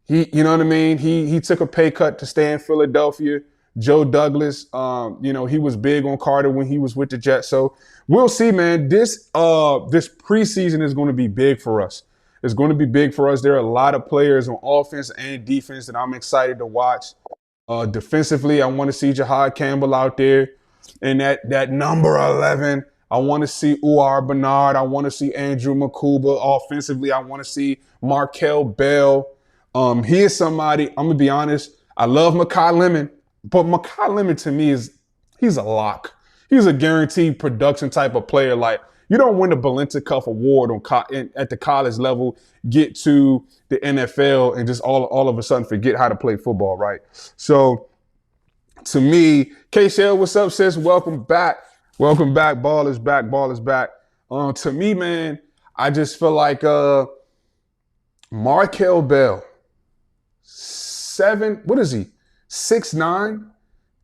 you know what I mean? He took a pay cut to stay in Philadelphia. Joe Douglas, he was big on Carter when he was with the Jets. So we'll see, man. This preseason is going to be big for us. It's going to be big for us. There are a lot of players on offense and defense that I'm excited to watch. Defensively, I want to see Jahad Campbell out there. And that number 11, I want to see Uar Bernard. I want to see Andrew McCuber. Offensively, I want to see Markel Bell. He is somebody, I'm going to be honest, I love Makai Lemon, but Makai Lemon to me he's a lock. He's a guaranteed production type of player. Like, you don't win the Balenta Cup award at the college level, get to the NFL, and just all of a sudden forget how to play football, right? So, to me, K-Shell, what's up, sis? Welcome back. Welcome back. Ball is back. Ball is back. To me, man, I just feel like Markel Bell, what is he? 6'9",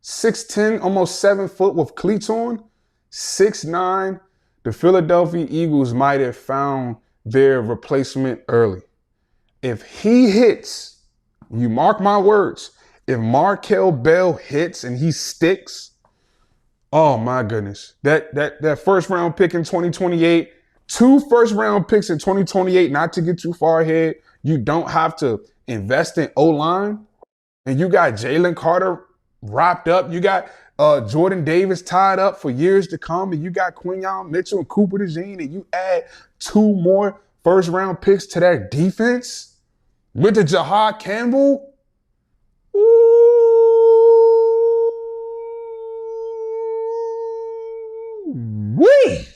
6'10", almost 7 foot with cleats on. 6'9". The Philadelphia Eagles might have found their replacement early. If he hits, you mark my words, if Markel Bell hits and he sticks, oh my goodness. That first round pick in 2028, 2 first round picks in 2028, not to get too far ahead. You don't have to invest in O-line. And you got Jalen Carter wrapped up. You got Jordan Davis tied up for years to come. And you got Quinyon Mitchell and Cooper DeJean. And you add 2 more first round picks to that defense with the Jahad Campbell. Wee!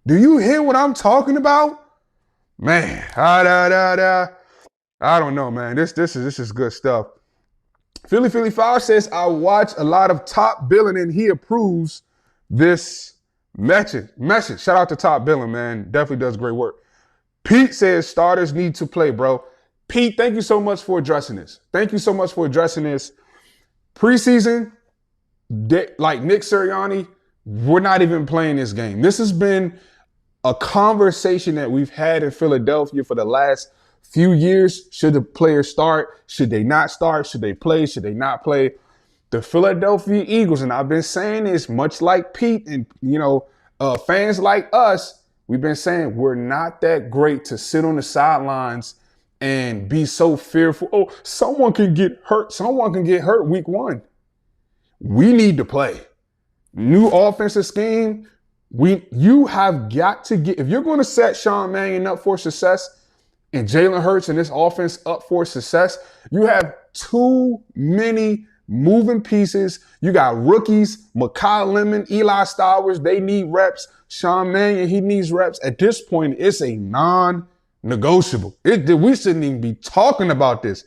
Do you hear what I'm talking about? Man, I don't know, man. This is good stuff. Philly 5 says, I watch a lot of Top Billing and he approves this message. Shout out to Top Billing, man. Definitely does great work. Pete says starters need to play, bro. Pete, thank you so much for addressing this. Thank you so much for addressing this. Preseason, like Nick Sirianni, we're not even playing this game. This has been a conversation that we've had in Philadelphia for the last few years. Should the players start? Should they not start? Should they play? Should they not play? The Philadelphia Eagles, and I've been saying this much like Pete and, fans like us, we've been saying we're not that great to sit on the sidelines and be so fearful. Oh, someone can get hurt. Someone can get hurt week 1. We need to play. New offensive scheme. You have got to get, if you're going to set Sean Mannion up for success and Jalen Hurts and this offense up for success, you have too many moving pieces. You got rookies, Makai Lemon, Eli Stowers, they need reps. Sean Mannion, he needs reps. At this point, it's a non-negotiable. We shouldn't even be talking about this.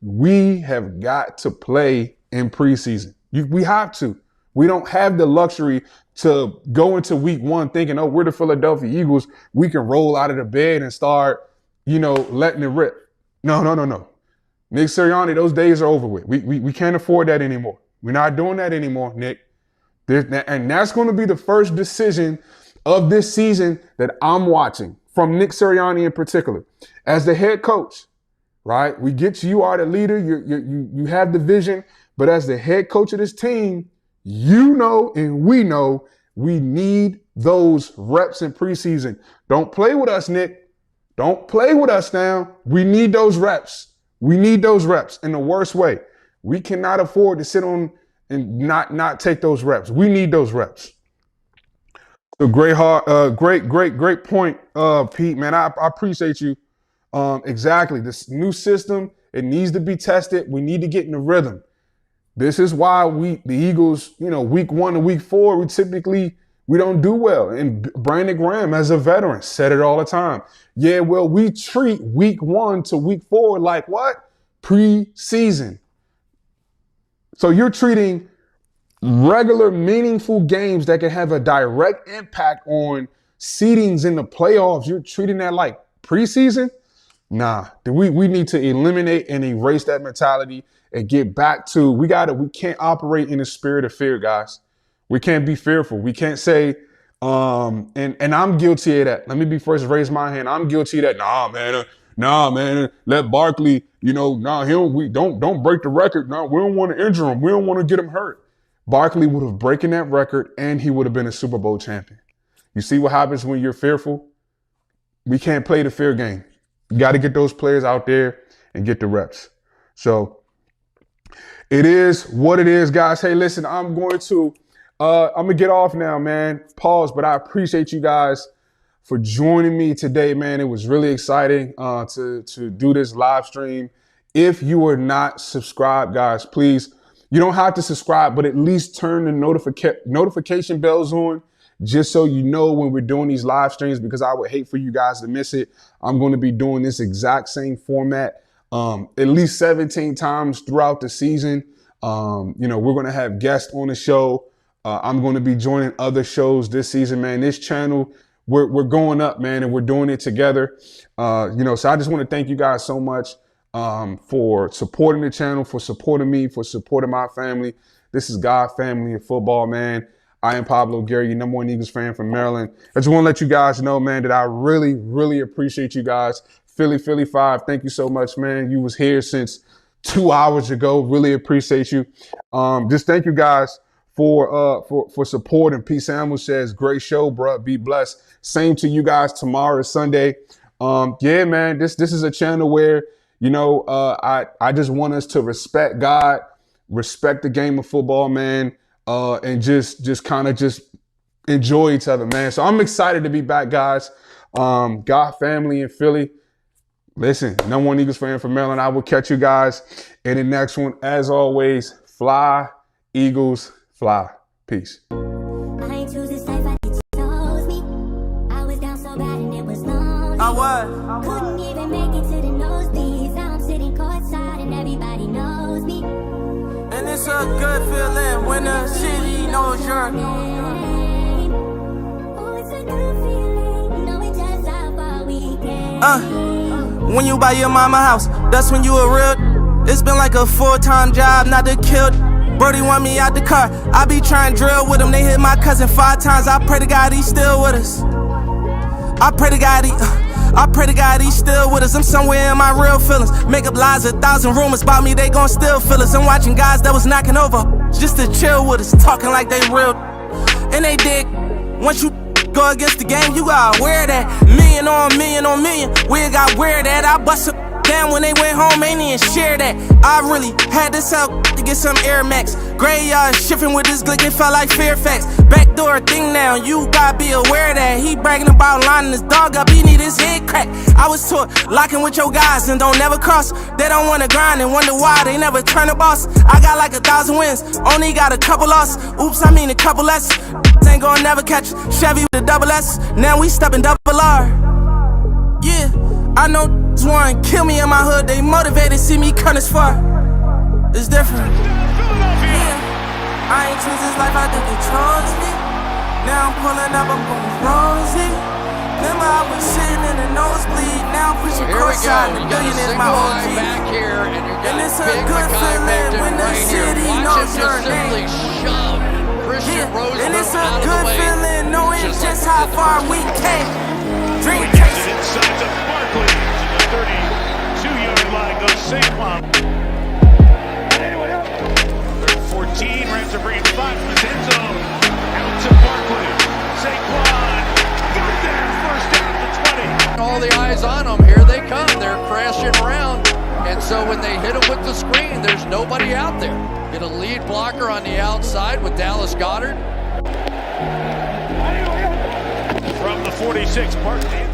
We have got to play in preseason. We have to. We don't have the luxury to go into week 1 thinking, oh, we're the Philadelphia Eagles. We can roll out of the bed and start, letting it rip. No. Nick Sirianni, those days are over with. We can't afford that anymore. We're not doing that anymore, Nick. And that's going to be the first decision of this season that I'm watching from Nick Sirianni in particular. As the head coach, right? We get you are the leader. You have the vision. But as the head coach of this team, you know and we know we need those reps in preseason. Don't play with us, Nick. Don't play with us now. We need those reps. We need those reps in the worst way. We cannot afford to sit on and not take those reps. We need those reps. So great point, Pete, man. I appreciate you. Exactly. This new system, it needs to be tested. We need to get in the rhythm. This is why the Eagles, week 1 to week 4, we don't do well. And Brandon Graham, as a veteran, said it all the time. Yeah, well, we treat week 1 to week 4 like what? Preseason. So you're treating regular, meaningful games that can have a direct impact on seedings in the playoffs. You're treating that like preseason? Nah, we need to eliminate and erase that mentality and get back to, we can't operate in the spirit of fear, guys. We can't be fearful. We can't say, and I'm guilty of that. Let me be first, raise my hand. I'm guilty of that. Nah, man, let Barkley, we don't break the record. No, we don't want to injure him. We don't want to get him hurt. Barkley would have broken that record and he would have been a Super Bowl champion. You see what happens when you're fearful? We can't play the fear game. You got to get those players out there and get the reps. So it is what it is, guys. Hey, listen, I'm going to get off now, man. Pause, but I appreciate you guys for joining me today, man. It was really exciting to do this live stream. If you are not subscribed, guys, please, you don't have to subscribe, but at least turn the notification bells on just so you know when we're doing these live streams, because I would hate for you guys to miss it. I'm going to be doing this exact same format at least 17 times throughout the season. We're going to have guests on the show. I'm going to be joining other shows this season, man. This channel, we're going up, man, and we're doing it together. So I just want to thank you guys so much for supporting the channel, for supporting me, for supporting my family. This is God, family, and football, man. I am Pablo Gary, your number 1 Eagles fan from Maryland. I just want to let you guys know, man, that I really, really appreciate you guys. Philly 5, thank you so much, man. You was here since 2 hours ago. Really appreciate you. Just thank you guys for supporting. Pete Samuel says, great show, bro. Be blessed. Same to you guys. Tomorrow is Sunday. Yeah, man, this is a channel where, I just want us to respect God, respect the game of football, man, and just kind of enjoy each other, man. So I'm excited to be back, guys. God, family, in Philly. Listen, number 1 Eagles fan from Maryland. I will catch you guys in the next one. As always, fly, Eagles, fly. Peace. I ain't choose this life, I think you chose me. I was down so bad and it was lonely. I was. Couldn't even make it to the nosebleeds. Now I'm sitting courtside and everybody knows me. And it's a good feeling when the city knows your name. Oh, it's a good feeling, knowing just how far we came. When you buy your mama house, that's when you a real. It's been like a full-time job, not to kill. Brody want me out the car. I be trying to drill with him. They hit my cousin 5 times. I pray to God he's still with us. I pray to God he's still with us. I'm somewhere in my real feelings. Make up lies, 1,000 rumors about me, they gon' still feel us. I'm watching guys that was knocking over just to chill with us, talking like they real. And they dig. Once you go against the game, you gotta wear that. Million on million, we got weird at. I bust up down when they went home, ain't even share that. I really had this out to get some Air Max. Graveyard shifting with this glick, it felt like Fairfax. Backdoor thing now, you gotta be aware that he bragging about lining his dog up, he need his head cracked. I was taught locking with your guys and don't never cross. They don't wanna grind and wonder why they never turn a boss. I got like 1,000 wins, only got a couple losses. Oops, I mean a couple less. Ain't gonna never catch Chevy with a double S. Now we stepping double R. Yeah, I know one kill me in my hood. They motivated, see me come this far. It's different. Yeah, I ain't choose this life, I think it chose me. Now I'm pulling up, I'm going rosy. Remember I was sitting in the nosebleed. Now I'm pushing cross-side. The billion is my OG. And it's a good feeling when the city knows your name. Yeah, and it's a good feeling knowing just how far we came. dream case. Inside to Barkley. To the 32-yard line goes Saquon. 14, Rams are bringing 5 from the end zone. Out to Barkley. Saquon. Third down, first down at the 20. All the eyes on them. Here they come. They're crashing around. And so when they hit them with the screen, there's nobody out there. Get a lead blocker on the outside with Dallas Goedert. From the 46, Barkley.